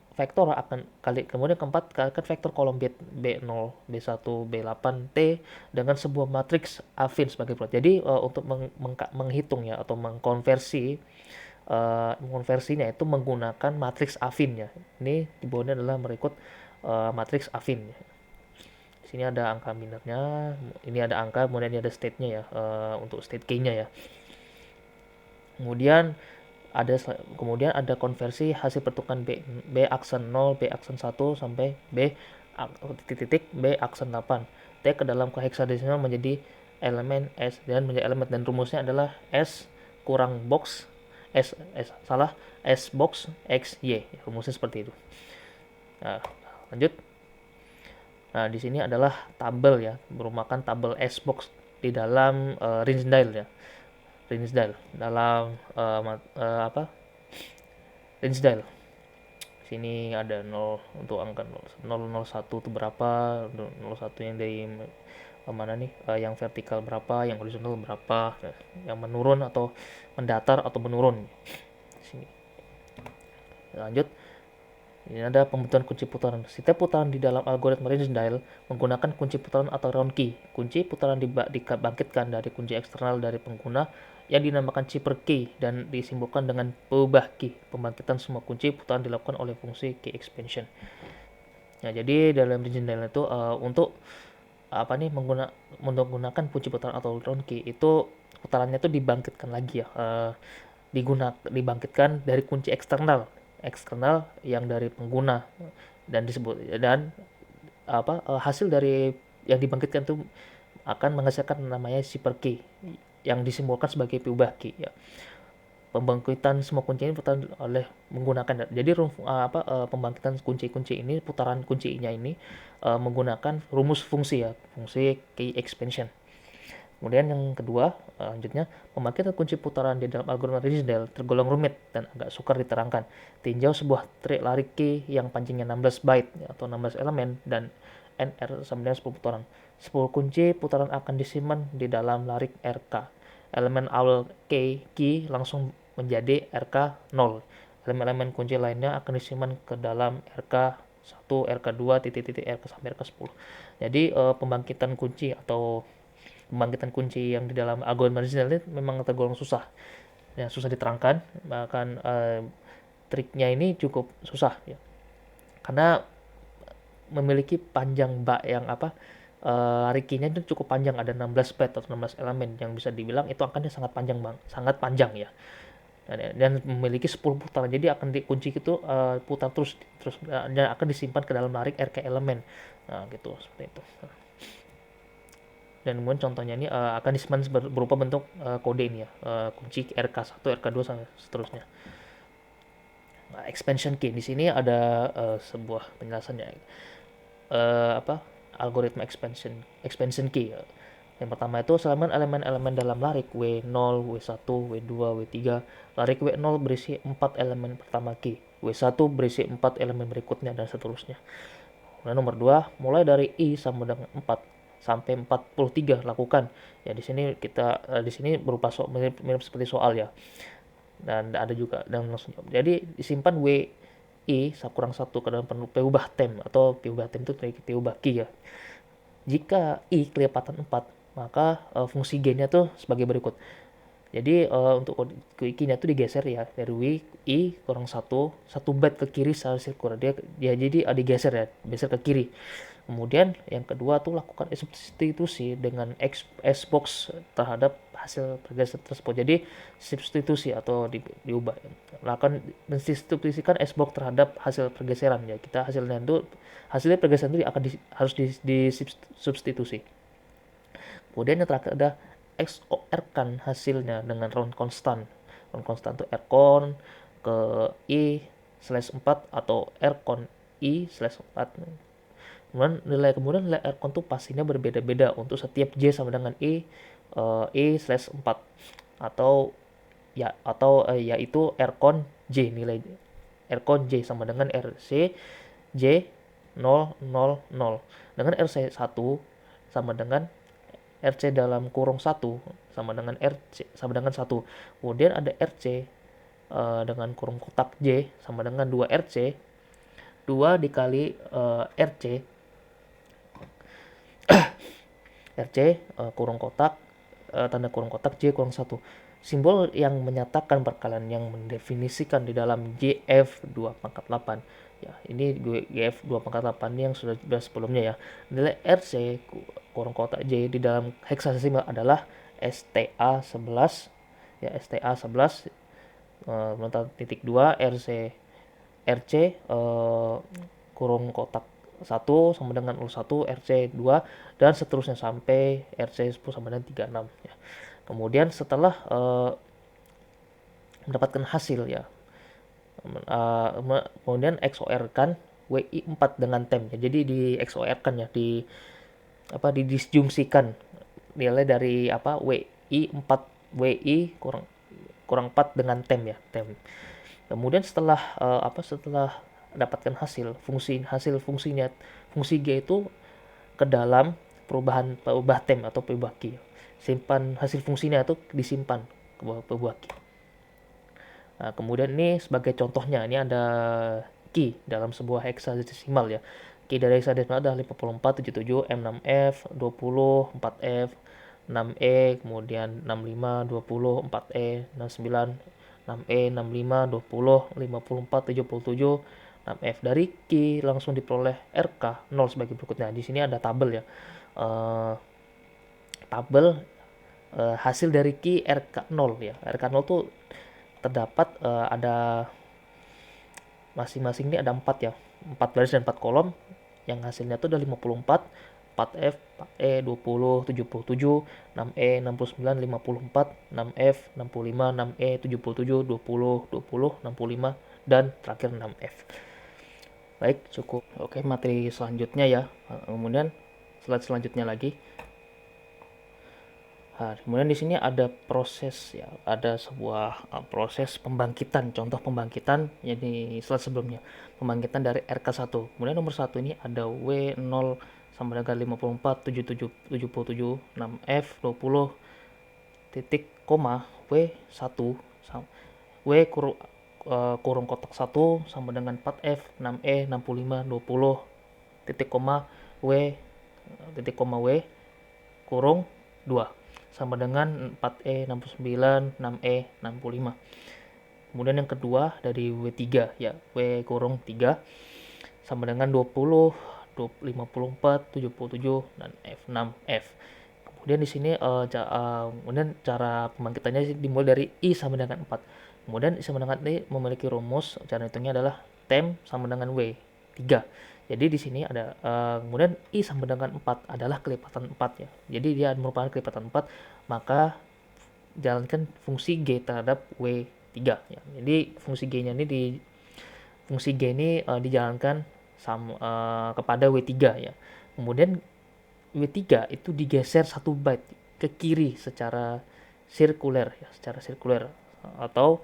keempat kalikan vektor kolom bit B0, B1, B8, T dengan sebuah matriks affin sebagai plot. Jadi untuk menghitung ya atau mengkonversinya itu menggunakan matriks affin ya. Ini di bawahnya adalah berikut matriks affin. Di sini ada angka binarynya, ini ada angka, kemudian ini ada state-nya ya, untuk state key-nya ya. Kemudian ada konversi hasil pertukaran B aksen 0, B aksen 1 sampai B aksen 8 T ke dalam heksadesimal menjadi elemen S dan menjadi elemen, dan rumusnya adalah S kurang box S box X Y. Rumusnya seperti itu. Nah, lanjut. Nah, di sini adalah tabel ya, merupakan tabel S box di dalam Rinsdale ya. Rinsdale dalam Rinsdale. Sini ada 0 untuk angka 001 itu berapa, 01 yang dari mana nih, yang vertikal berapa, yang horizontal berapa, yang menurun atau mendatar atau menurun. Sini. Lanjut. Ini ada pembentukan kunci putaran. Setiap putaran di dalam algoritma Rinsdale menggunakan kunci putaran atau round key. Kunci putaran dibangkitkan dari kunci eksternal dari pengguna yang dinamakan chipper key dan disimbolkan dengan peubah key. Pembangkitan semua kunci putaran dilakukan oleh fungsi key expansion. Nah, jadi dalam Rinsdale itu untuk menggunakan kunci putaran atau round key itu putarannya itu dibangkitkan lagi ya. Dibangkitkan dari kunci eksternal yang dari pengguna dan hasil dari yang dibangkitkan itu akan menghasilkan namanya chipper key yang disimbolkan sebagai peubah key ya. Pembangkitan semua kunci ini oleh menggunakan, jadi pembangkitan kunci-kunci ini, putaran kuncinya ini menggunakan rumus fungsi ya, fungsi key expansion. Kemudian yang kedua, lanjutnya, pembangkitan kunci putaran di dalam algoritma Rinsdale tergolong rumit dan agak sukar diterangkan. Tinjau sebuah trik lari key yang pancingnya 16 byte atau 16 elemen dan NR sama dengan 10 putaran. 10 kunci putaran akan disimpan di dalam larik RK. Elemen awal key langsung menjadi RK 0. Elemen-elemen kunci lainnya akan disimpan ke dalam RK 1, RK 2, RK sampai RK 10. Jadi pembangkitan kunci yang di dalam algoritma Rinsdale memang tergolong susah diterangkan, bahkan triknya ini cukup susah ya, karena memiliki panjang yang rikinya itu cukup panjang, ada 16 byte atau 16 elemen yang bisa dibilang itu angkanya sangat panjang ya, dan memiliki 10 putaran, jadi akan dikunci itu putar terus dan akan disimpan ke dalam larik RK elemen. Nah, gitu, seperti itu. Dan kemudian contohnya ini akan disimpan berupa bentuk kode ini ya, kunci RK1, RK2 sampai seterusnya. Nah, expansion key di sini ada sebuah penjelasannya. Algoritma expansion key. Yang pertama itu selain elemen-elemen dalam larik W0, W1, W2, W3. Larik W0 berisi 4 elemen pertama key, W1 berisi 4 elemen berikutnya dan seterusnya. Kemudian nomor 2, mulai dari I sama dengan 4 sampai 43 lakukan. Ya di sini di sini berupa mirip seperti soal ya. Dan ada juga dan langsung jawab. Jadi disimpan WI kurang 1 ke dalam peubah tem, atau peubah tem itu peubah key ya. Jika I kelipatan 4, maka fungsi G-nya tuh sebagai berikut. Jadi untuk key-nya tuh digeser ya, dari I kurang 1 byte ke kiri secara sirkular. Dia jadi digeser ya, geser ke kiri. Kemudian yang kedua tuh lakukan substitusi dengan Xbox terhadap hasil pergeseran tersebut. Jadi substitusi atau diubah, lakukan mensubstitusikan Xbox terhadap hasil pergeseran ya. Kita hasilnya pergeseran itu harus disubstitusi. Kemudian yang terakhir ada XOR kan hasilnya dengan round constant. Round constant itu rcon ke i/4 atau rcon i/4. Kemudian nilai rcon itu pastinya berbeda-beda untuk setiap j sama dengan i/4 atau yaitu rcon j, nilai rcon j sama dengan rc j 000, dengan rc 1 sama dengan rc dalam kurung 1 sama dengan rc sama dengan 1. Kemudian ada rc dengan kurung kotak j sama dengan 2 rc 2 dikali rc kurung kotak tanda kurung kotak j kurang 1. Simbol yang menyatakan perkalian yang mendefinisikan di dalam JF 2/8 ya. Ini JF 2/8 yang sudah sebelumnya ya. Nilai RC kurung kotak J di dalam hexadesimal adalah STA11 ya, STA11 titik 2 RC kurung kotak 1 sama dengan 1 RC 2 dan seterusnya sampai RC 10 sama dengan 36 ya. Kemudian setelah mendapatkan hasil ya, kemudian XOR kan WI 4 dengan tem ya. Jadi di XOR kan ya, didisjungsikan nilai dari WI 4 WI kurang 4 dengan tem ya, tem. Kemudian setelah dapatkan hasil fungsinya, fungsi G itu ke dalam peubah tem atau peubah key. Simpan hasil fungsinya itu disimpan ke bawah peubah key. Nah, kemudian ini sebagai contohnya, ini ada key dalam sebuah hexadesimal ya. Key dari hexadesimal ada 54, 77, M6F, 20, 4F, 6E, kemudian 65, 20, 4E, 69, 6E, 65, 20, 54, 77, 6F. Dari key langsung diperoleh RK 0 sebagai berikutnya. Di sini ada tabel ya. Tabel hasil dari key RK 0 ya. RK 0 tuh terdapat ada masing-masing ini ada 4 ya. 4 baris dan 4 kolom. Yang hasilnya tuh ada 54, 4F, 4E, 20, 77, 6E, 69, 54, 6F, 65, 6E, 77, 20, 20, 65, dan terakhir 6F. Baik, cukup. Oke, materi selanjutnya ya. Kemudian slide selanjutnya lagi. Nah, kemudian di sini ada proses ya, ada sebuah proses pembangkitan, contoh pembangkitan yang di slide sebelumnya. Pembangkitan dari RK1. Kemudian nomor 1 ini ada W0 sama dengan 54, 77, 77, 6F, 20, titik, koma, W1, W kurung kotak 1 sama dengan 4F, 6E, 65, 20, titik, koma, W, titik, koma, W, kurung 2 sama dengan 4E 69, 6E 65. Kemudian yang kedua dari W3 ya, W kurung 3 sama dengan 20, 54, 77, dan F6F. Kemudian di sini kemudian cara pembangkitannya dimulai dari I sama dengan 4. Kemudian I sama dengan I memiliki rumus, cara hitungnya adalah tem sama dengan W3. Jadi di sini ada kemudian I sama dengan 4 adalah kelipatan 4 ya. Jadi dia merupakan kelipatan 4, maka jalankan fungsi G terhadap W3 ya. Jadi fungsi G ini dijalankan kepada W3 ya. Kemudian W3 itu digeser 1 byte ke kiri secara sirkuler ya, atau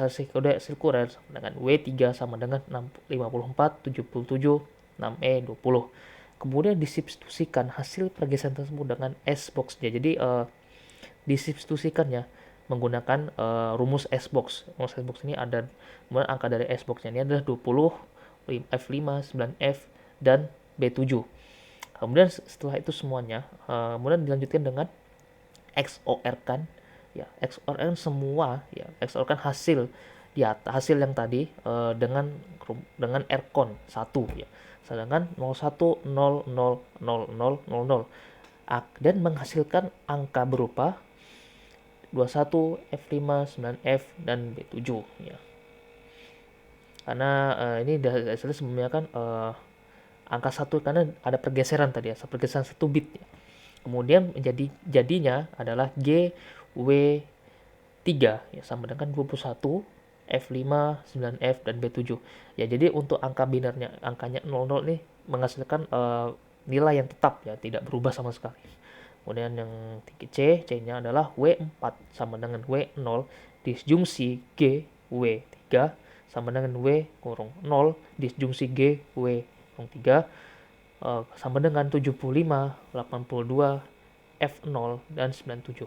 sirkuler dengan W3 sama dengan 54, 77, 6E, 20. kemudian disubstitusikan hasil pergeseran tersebut dengan S-box-nya. Jadi disubstitusikannya menggunakan rumus S-box. Rumus S-box ini ada, kemudian angka dari S-box-nya ini adalah 20, F5, 9F, dan B7. Kemudian setelah itu semuanya, kemudian dilanjutkan dengan XOR-kan, ya, XOR-kan semua, ya, XOR-kan hasil di atas, hasil yang tadi dengan RCON 1, ya. Sedangkan 01, 00, 00, 00 dan menghasilkan angka berupa 21, F5, 9F, dan B7, ya. Karena ini hasilnya sebelumnya kan angka 1 karena ada pergeseran tadi ya, pergeseran 1 bit ya. Kemudian jadinya adalah GW3 ya, sama dengan 21, F5, 9F, dan B7. Ya, jadi untuk angka binarnya, angkanya 00 nih menghasilkan nilai yang tetap ya, tidak berubah sama sekali. Kemudian yang C-nya adalah W4 sama dengan W0 disjungsi GW3 sama dengan W-0 disjungsi GW03 sama dengan 75, 82, F0, dan 97.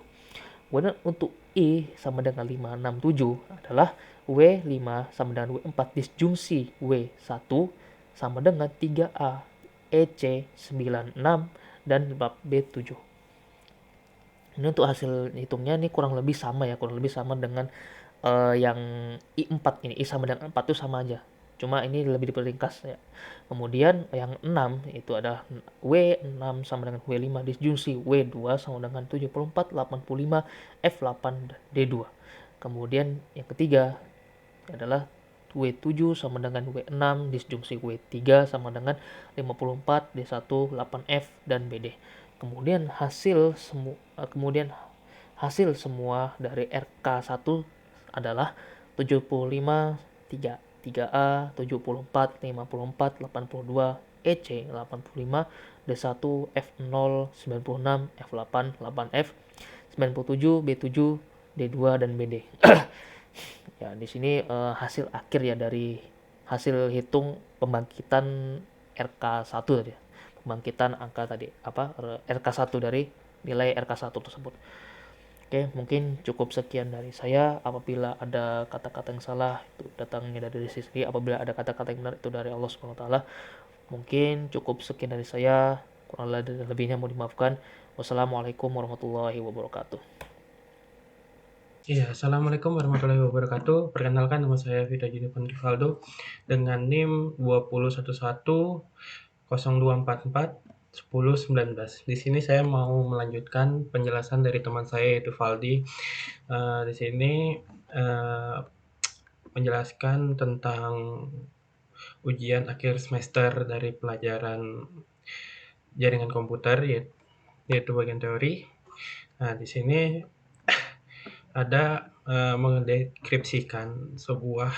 Kemudian untuk E sama dengan 567 adalah W5 sama dengan W4 disjungsi W1 sama dengan 3A EC 96 dan B7. Ini untuk hasil hitungnya ini kurang lebih sama ya, kurang lebih sama dengan yang I4 ini. I sama dengan 4 itu sama aja, cuma ini lebih diperingkas ya. Kemudian yang 6 itu adalah W6 sama dengan W5 disjungsi W2 sama dengan 74, 85, F8, dan D2. Kemudian yang ketiga adalah W7 sama dengan W6 disjungsi W3 sama dengan 54, D1, 8F, dan BD. Kemudian hasil semua dari RK1 adalah 75, 3A, 74, 54, 82, EC 85, D1, F0, 96, F8, 8F, 97, B7, D2, dan BD. Ya, di sini hasil akhir ya dari hasil hitung pembangkitan RK1 tadi. Pembangkitan angka tadi RK1 dari nilai RK1 tersebut. Oke, mungkin cukup sekian dari saya. Apabila ada kata-kata yang salah itu datangnya dari diri sendiri. Apabila ada kata-kata yang benar itu dari Allah SWT. Mungkin cukup sekian dari saya. Kurang lebihnya mau dimaafkan. Wassalamualaikum warahmatullahi wabarakatuh. Iya, Assalamualaikum warahmatullahi wabarakatuh. Perkenalkan, nama saya Vida Junipan Rivaldo dengan NIM 201102441019. Di sini saya mau melanjutkan penjelasan dari teman saya yaitu Valdi. Di sini menjelaskan tentang ujian akhir semester dari pelajaran jaringan komputer yaitu bagian teori. Nah, di sini ada mendeskripsikan sebuah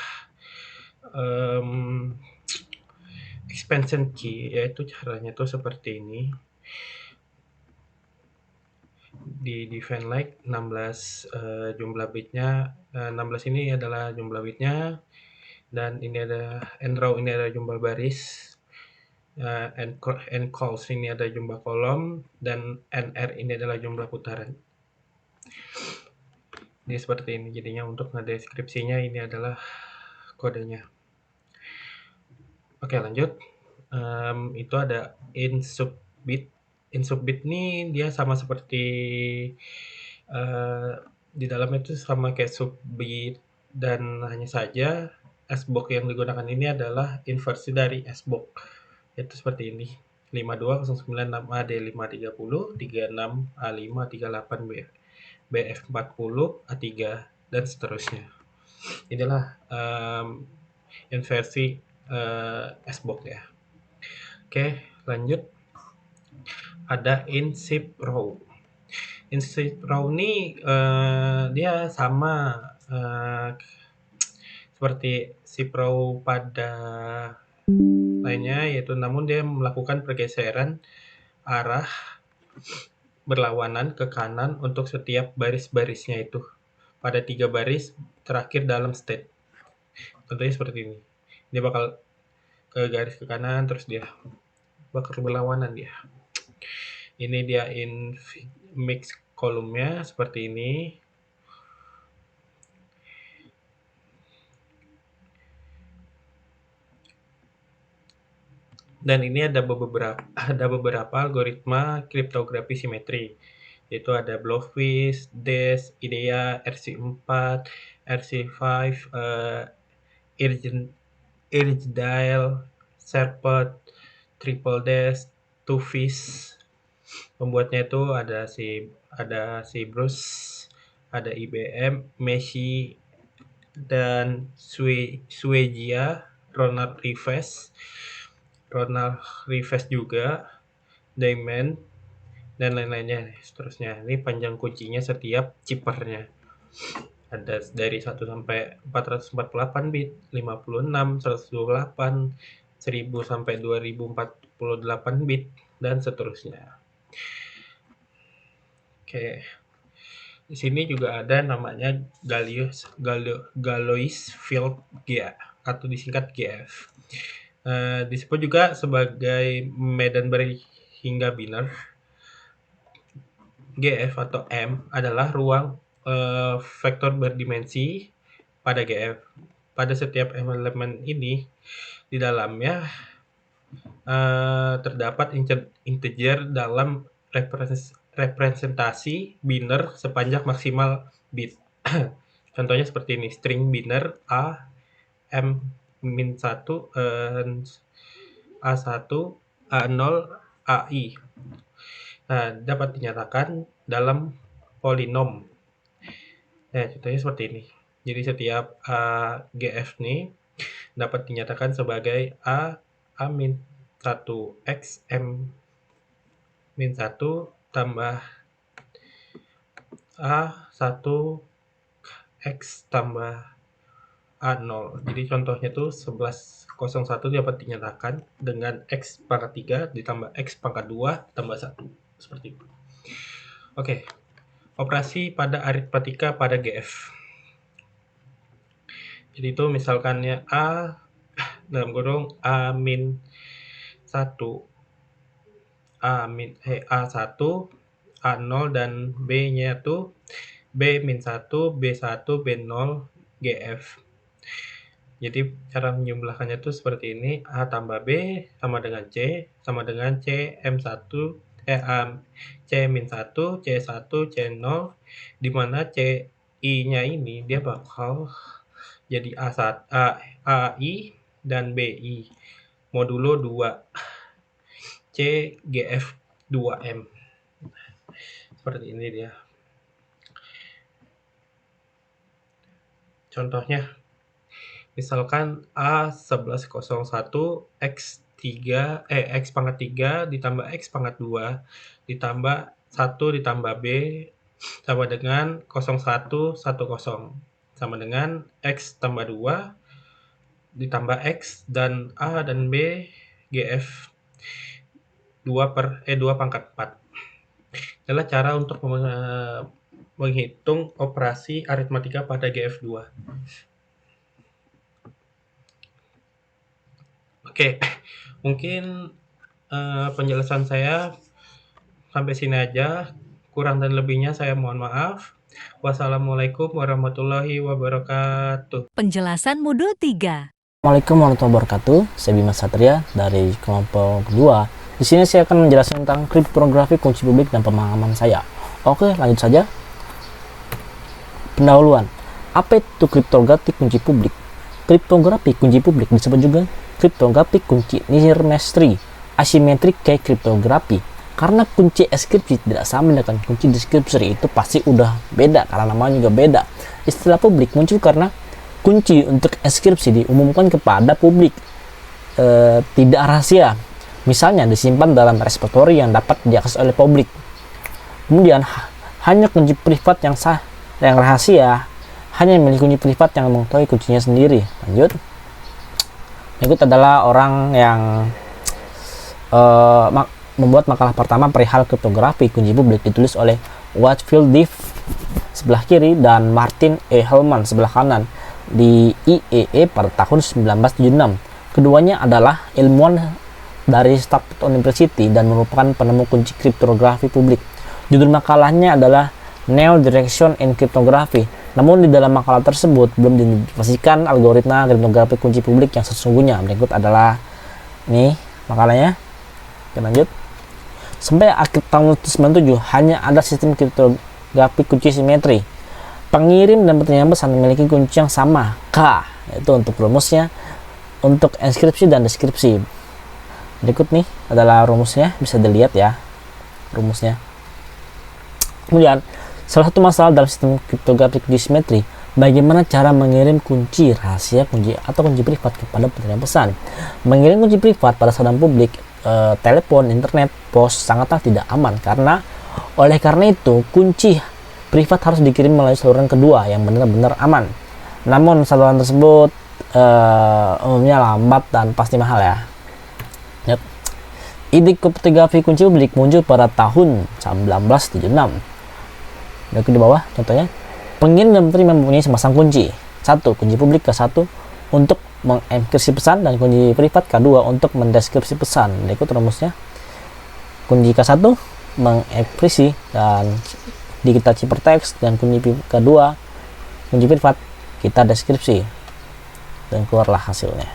expansion key, yaitu caranya tuh seperti ini. Di define like 16 jumlah bitnya, 16 ini adalah jumlah bitnya, dan ini ada end row, ini ada jumlah baris, end calls ini ada jumlah kolom, dan nr ini adalah jumlah putaran. Ini seperti ini jadinya. Untuk deskripsinya ini adalah kodenya. Oke, lanjut. Itu ada in subbit. In subbit ini dia sama seperti di dalam itu sama kayak subbit, dan hanya saja SBOX yang digunakan ini adalah inversi dari SBOX. Itu seperti ini. 52096AD 530 36A5 38B BF40 A3 dan seterusnya. Inilah inversi SBOX ya. Oke, lanjut. Ada in zip row. In zip row ini dia sama seperti zip row pada lainnya, yaitu namun dia melakukan pergeseran arah berlawanan ke kanan untuk setiap baris-barisnya itu pada 3 baris terakhir dalam state. Contohnya seperti ini. Dia bakal ke garis ke kanan, terus dia bakal berlawanan dia. Ini dia mix kolomnya seperti ini. Dan ini ada beberapa algoritma kriptografi simetri, yaitu ada Blowfish, DES, IDEA, RC4, RC5, Irgdial, Serpent, Triple DES, Twofish. Pembuatnya itu ada si Bruce, ada IBM, Meshi, dan Swegia, Ronald Rives juga, Diamond, dan lain-lainnya seterusnya. Ini panjang kuncinya setiap chippernya. Ada dari 1 sampai 448 bit, 56, 128, 1000 sampai 2048 bit, dan seterusnya. Oke. Di sini juga ada namanya Galois Field GA atau disingkat GF. Disebut juga sebagai medan berhingga biner. GF atau M adalah ruang vektor berdimensi pada GF. Pada setiap elemen ini di dalamnya terdapat integer dalam representasi biner sepanjang maksimal bit. Contohnya seperti ini, string biner A M-1 A1 A0 AI. Nah, dapat dinyatakan dalam polinom. Nah, contohnya seperti ini. Jadi setiap GF nih dapat dinyatakan sebagai A-1 X M-1 tambah A1 X tambah A0. Jadi contohnya itu 1101 dapat dinyatakan dengan X pangkat 3 ditambah X pangkat 2 tambah 1. Seperti itu. Oke. Operasi pada aritmatika pada GF. Jadi itu misalkannya A dalam kurung A-1 A1 A0 dan B-nya itu B-1 B1 B0 GF. Jadi cara menjumlahkannya itu seperti ini, A tambah B sama dengan C C M1 C-1 C1 C0, di mana CI-nya ini dia bakal jadi A1 AI dan BI modulo 2 CGF 2M. Seperti ini dia. Contohnya, misalkan A1101 X pangkat 3 ditambah X pangkat 2 ditambah 1 ditambah B sama dengan 0110 sama dengan X tambah 2 ditambah X dan A dan B GF 2 pangkat 4. Adalah cara untuk menghitung operasi aritmatika pada GF2. Oke, mungkin penjelasan saya sampai sini aja. Kurang dan lebihnya saya mohon maaf. Wassalamualaikum warahmatullahi wabarakatuh. Penjelasan modul 3. Assalamualaikum warahmatullahi wabarakatuh. Saya Bima Satria dari kelompok 2. Di sini saya akan menjelaskan tentang kriptografi kunci publik dan pemahaman saya. Oke, lanjut saja. Pendahuluan. Apa itu kriptografi kunci publik? Kriptografi kunci publik disebut juga kriptografi kunci nirmestri, asimetrik key kriptografi. Karena kunci enkripsi tidak sama dengan kunci deskripsi, itu pasti udah beda karena namanya juga beda. Istilah publik muncul karena kunci untuk enkripsi diumumkan kepada publik, tidak rahasia. Misalnya disimpan dalam repository yang dapat diakses oleh publik. Kemudian hanya kunci privat yang rahasia hanya milik kunci privat yang mengetahui kuncinya sendiri. Lanjut. Berikut adalah orang yang membuat makalah pertama perihal kriptografi kunci publik, ditulis oleh Whitfield Diff sebelah kiri dan Martin E. Hellman sebelah kanan di IEEE pada tahun 1976. Keduanya adalah ilmuwan dari Stanford University dan merupakan penemu kunci kriptografi publik. Judul makalahnya adalah Neo Direction in Cryptography. Namun di dalam makalah tersebut belum didefinisikan algoritma kriptografi kunci publik yang sesungguhnya. Berikut adalah ini makalahnya. Oke, lanjut. Sampai akhir tahun 1997 hanya ada sistem kriptografi kunci simetri. Pengirim dan penerima pesan memiliki kunci yang sama, K, yaitu untuk rumusnya, untuk inskripsi dan deskripsi. Berikut nih adalah rumusnya, bisa dilihat ya rumusnya. Kemudian salah satu masalah dalam sistem kriptografi kunci simetri, bagaimana cara mengirim kunci rahasia, kunci atau kunci privat kepada penerima pesan. Mengirim kunci privat pada saluran publik, telepon, internet, pos sangatlah tidak aman oleh karena itu kunci privat harus dikirim melalui saluran kedua yang benar-benar aman. Namun saluran tersebut umumnya lambat dan pasti mahal ya. Yep. Ide kriptografi kunci publik muncul pada tahun 1976. Berikut di bawah contohnya. Pengirim dan penerima mempunyai sepasang kunci. Satu, kunci publik K1 untuk mengenkripsi pesan dan kunci privat K2 untuk mendeskripsi pesan. Berikut rumusnya. Kunci K1 mengenkripsi dan kita ciphertext, dan kunci K2 kunci privat kita deskripsi dan keluarlah hasilnya.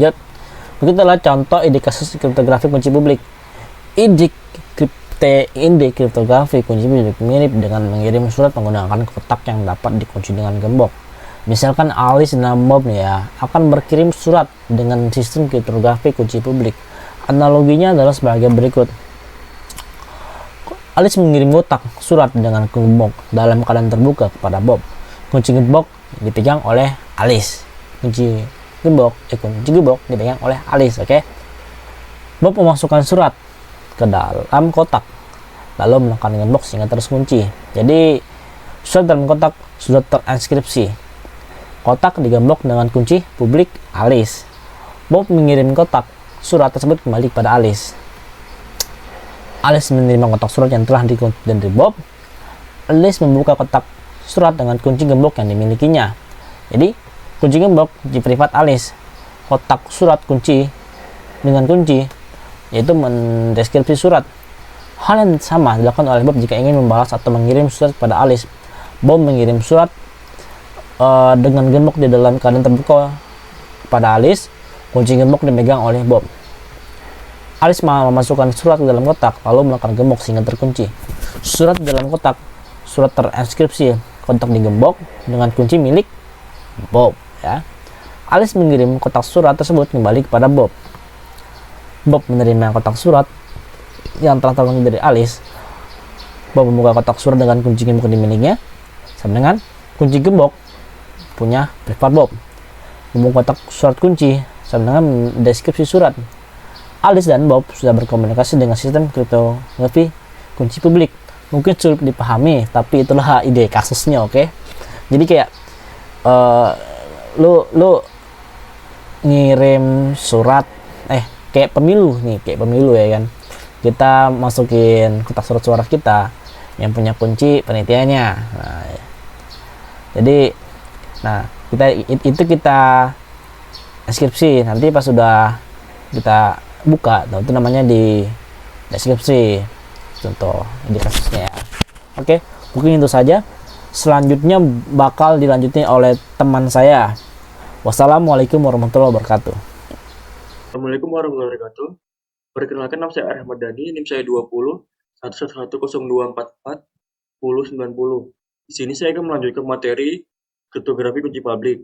Lanjut. Berikut adalah contoh ide kasus kriptografi kunci publik. Ide kriptografi kunci publik mirip dengan mengirim surat menggunakan kotak yang dapat dikunci dengan gembok. Misalkan Alice dan Bob ya akan berkirim surat dengan sistem kriptografi kunci publik. Analoginya adalah sebagai berikut. Alice mengirim kotak surat dengan gembok dalam keadaan terbuka kepada Bob. Kunci gembok dipegang oleh Alice. Kunci gembok dipegang oleh Alice, oke? Bob memasukkan surat ke dalam kotak lalu menekan gembok sehingga terkunci. Jadi surat dalam kotak sudah terinskripsi. Kotak digembok dengan kunci publik Alice. Bob mengirim kotak surat tersebut kembali kepada Alice. Alice menerima kotak surat yang telah dikunci dari Bob. Alice membuka kotak surat dengan kunci gembok yang dimilikinya. Jadi kunci gembok kunci privat Alice, kotak surat kunci dengan kunci, yaitu mendeskripsi surat. Hal yang sama dilakukan oleh Bob jika ingin membalas atau mengirim surat kepada Alice. Bob mengirim surat dengan gembok di dalam keadaan terbuka kepada Alice. Kunci gembok dipegang oleh Bob. Alice memasukkan surat ke dalam kotak lalu menekan gembok sehingga terkunci. Surat di dalam kotak surat terinskripsi, kotak digembok dengan kunci milik Bob ya. Alice mengirim kotak surat tersebut kembali kepada Bob. Bob menerima kotak surat yang telah terkunci dari Alice. Bob membuka kotak surat dengan kunci gembok dimilikinya, sama dengan kunci gembok punya privat Bob. Membuka kotak surat kunci sama dengan deskripsi surat. Alice dan Bob sudah berkomunikasi dengan sistem kriptografi kunci publik. Mungkin sulit dipahami, tapi itulah ide kasusnya, oke? Jadi kayak lu ngirim surat kayak pemilu ya kan, kita masukin kotak surat suara kita yang punya kunci penitiannya. Kita deskripsi, nanti pas sudah kita buka, itu namanya di deskripsi. Contoh ini kasusnya ya. Oke, mungkin itu saja. Selanjutnya bakal dilanjutin oleh teman saya. Wassalamualaikum warahmatullahi wabarakatuh. Assalamualaikum warahmatullahi wabarakatuh. Perkenalkan, nama saya Ahmad Dhani, NIM saya 20 1110244090. Di sini saya akan melanjutkan materi kriptografi kunci publik.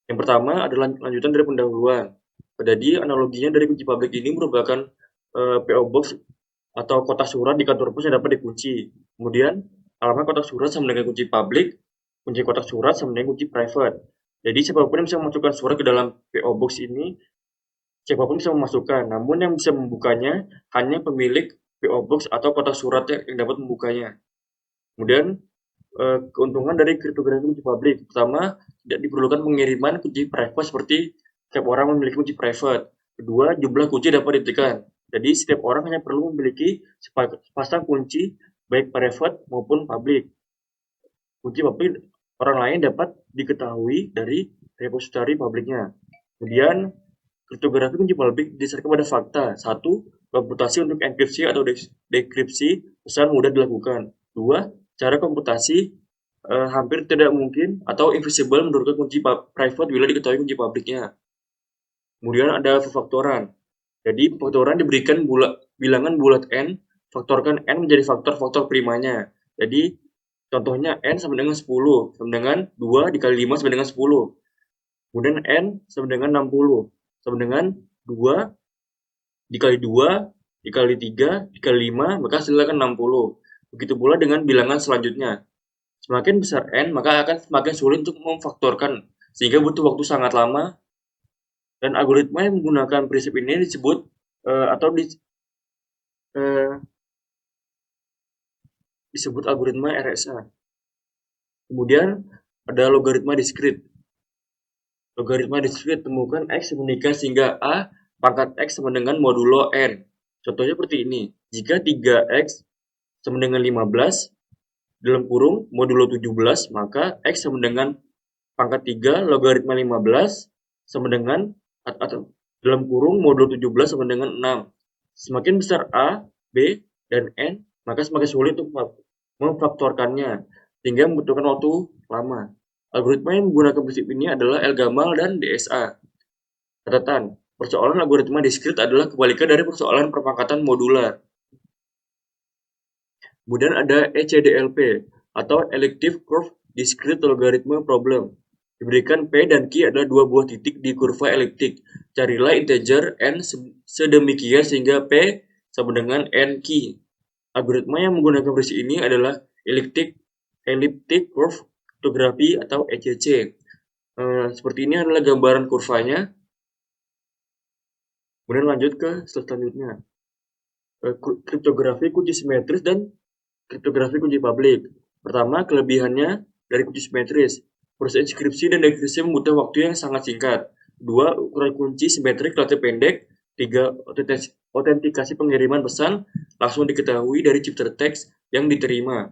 Yang pertama adalah lanjutan dari pendahuluan. Jadi analoginya dari kunci publik ini merupakan PO Box atau kotak surat di kantor pos yang dapat dikunci. Kemudian alamat kotak surat sama dengan kunci publik, kunci kotak surat sama dengan kunci private. Jadi siapapun yang bisa memasukkan surat ke dalam PO Box ini, siapapun bisa memasukkan. Namun yang bisa membukanya hanya pemilik PO Box atau kotak surat yang dapat membukanya. Kemudian keuntungan dari kriptografi kunci publik, pertama, tidak diperlukan pengiriman kunci private seperti setiap orang memiliki kunci private. Kedua, jumlah kunci dapat ditekan. Jadi setiap orang hanya perlu memiliki sepasang kunci baik private maupun publik. Kunci publik orang lain dapat diketahui dari repository publiknya. Kemudian Kriptografi kunci publik didasarkan pada fakta. 1. Komputasi untuk enkripsi atau dekripsi pesan mudah dilakukan. 2. Cara komputasi hampir tidak mungkin atau invisible menurut kunci private bila diketahui kunci publiknya. Kemudian ada pemfaktoran. Jadi pemfaktoran diberikan bilangan bulat n, faktorkan n menjadi faktor-faktor primanya. Jadi contohnya n sama dengan 10, sama dengan 2 dikali 5 sama dengan 10. Kemudian n sama dengan 60, sama dengan 2 dikali 2 dikali 3 dikali 5, maka hasilnya akan 60. Begitu pula dengan bilangan selanjutnya. Semakin besar n, maka akan semakin sulit untuk memfaktorkan, sehingga butuh waktu sangat lama. Dan algoritma yang menggunakan prinsip ini disebut disebut algoritma RSA. Kemudian ada logaritma diskrit. Logaritma diskrit, temukan x menikah sehingga a pangkat x sama dengan modulo n. Contohnya seperti ini. Jika 3x sama dengan 15 dalam kurung modulo 17, maka x sama dengan pangkat 3 logaritma 15 sama dengan atau dalam kurung modulo 17 sama dengan 6. Semakin besar a, b, dan n, maka semakin sulit untuk memfaktorkannya, sehingga membutuhkan waktu lama. Algoritma yang menggunakan prinsip ini adalah L-Gamal dan DSA. Catatan, persoalan algoritma diskrit adalah kebalikan dari persoalan perpangkatan modular. Kemudian ada ECDLP, atau Elliptic Curve Discrete Logarithm Problem. Diberikan P dan Q adalah dua buah titik di kurva eliptik. Carilah integer n sedemikian sehingga P sama dengan NQ. Algoritma yang menggunakan prinsip ini adalah Elliptic Curve Cryptography atau ECC. Seperti ini adalah gambaran kurvanya. Kemudian lanjut ke selanjutnya. Kriptografi kunci simetris dan kriptografi kunci publik. Pertama, kelebihannya dari kunci simetris. Proses enkripsi dan dekripsi membutuhkan waktu yang sangat singkat. 2. Ukuran kunci simetrik relatif pendek. 3. Autentikasi pengiriman pesan langsung diketahui dari ciptatext yang diterima.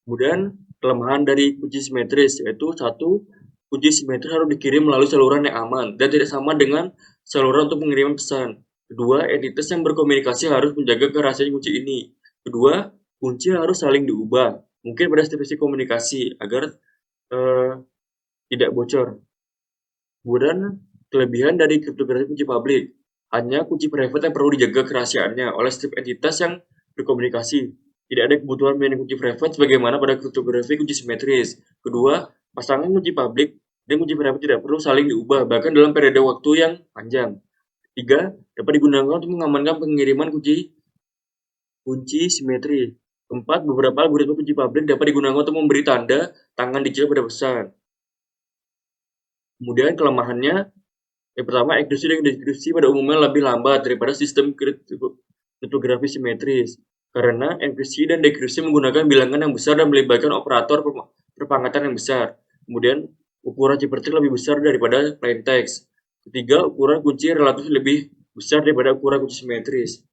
Kemudian kelemahan dari kunci simetris yaitu 1. Kunci simetris harus dikirim melalui saluran yang aman dan tidak sama dengan saluran untuk pengiriman pesan. Kedua, entitas yang berkomunikasi harus menjaga kerahasiaan kunci ini. Kedua, kunci harus saling diubah, mungkin pada spesifikasi komunikasi agar tidak bocor. Kemudian kelebihan dari kriptografi kunci publik, hanya kunci private yang perlu dijaga kerahasiaannya oleh setiap entitas yang berkomunikasi. Tidak ada kebutuhan mengenai kunci private sebagaimana pada kriptografi kunci simetris. Kedua, pasangan kunci publik dan kunci private tidak perlu saling diubah, bahkan dalam periode waktu yang panjang. 3. Dapat digunakan untuk mengamankan pengiriman kunci simetri. 4. Beberapa algoritma kunci publik dapat digunakan untuk memberi tanda tangan digital pada pesan. Kemudian kelemahannya, yang pertama, enkripsi dan dekripsi pada umumnya lebih lambat daripada sistem kriptografi simetris. Karena enkripsi dan dekripsi menggunakan bilangan yang besar dan melibatkan operator perpangkatan yang besar. Kemudian, ukuran ciphertext lebih besar daripada plaintext. Ketiga, ukuran kunci relatif lebih besar daripada ukuran kunci simetris.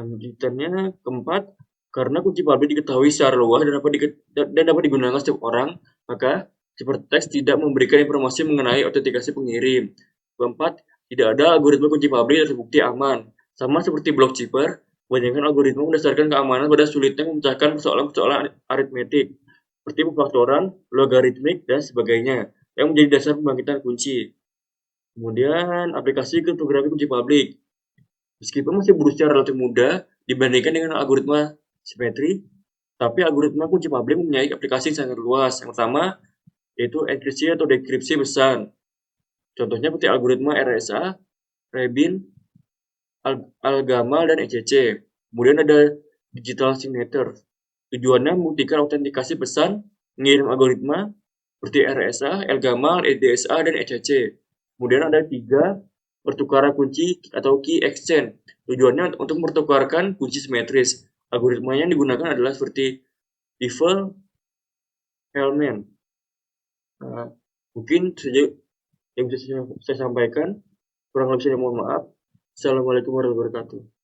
Lanjutannya, keempat, karena kunci publik diketahui secara luas dan dapat digunakan setiap orang, maka ciphertext tidak memberikan informasi mengenai autentikasi pengirim. Keempat, tidak ada algoritma kunci publik yang terbukti aman. Sama seperti blok cipher, kebanyakan algoritma berdasarkan keamanan pada sulitnya memecahkan persoalan-persoalan aritmetik, seperti pemfaktoran, logaritmik, dan sebagainya, yang menjadi dasar pembangkitan kunci. Kemudian, aplikasi kriptografi kunci publik. Meskipun masih berusia relatif muda dibandingkan dengan algoritma simetri, tapi algoritma kunci publik mempunyai aplikasi yang sangat luas. Yang pertama, yaitu enkripsi atau dekripsi pesan. Contohnya seperti algoritma RSA, Rabin, L-Gamal, dan ECC. Kemudian ada digital signature. Tujuannya membuktikan autentikasi pesan mengirim algoritma seperti RSA, L-Gamal, DSA, dan ECC. Kemudian ada 3, pertukaran kunci atau key exchange. Tujuannya untuk mempertukarkan kunci simetris. Algoritmanya yang digunakan adalah seperti Diffie-Hellman. Mungkin saja yang bisa saya sampaikan. Kurang lebih saya mohon maaf. Assalamualaikum warahmatullahi wabarakatuh.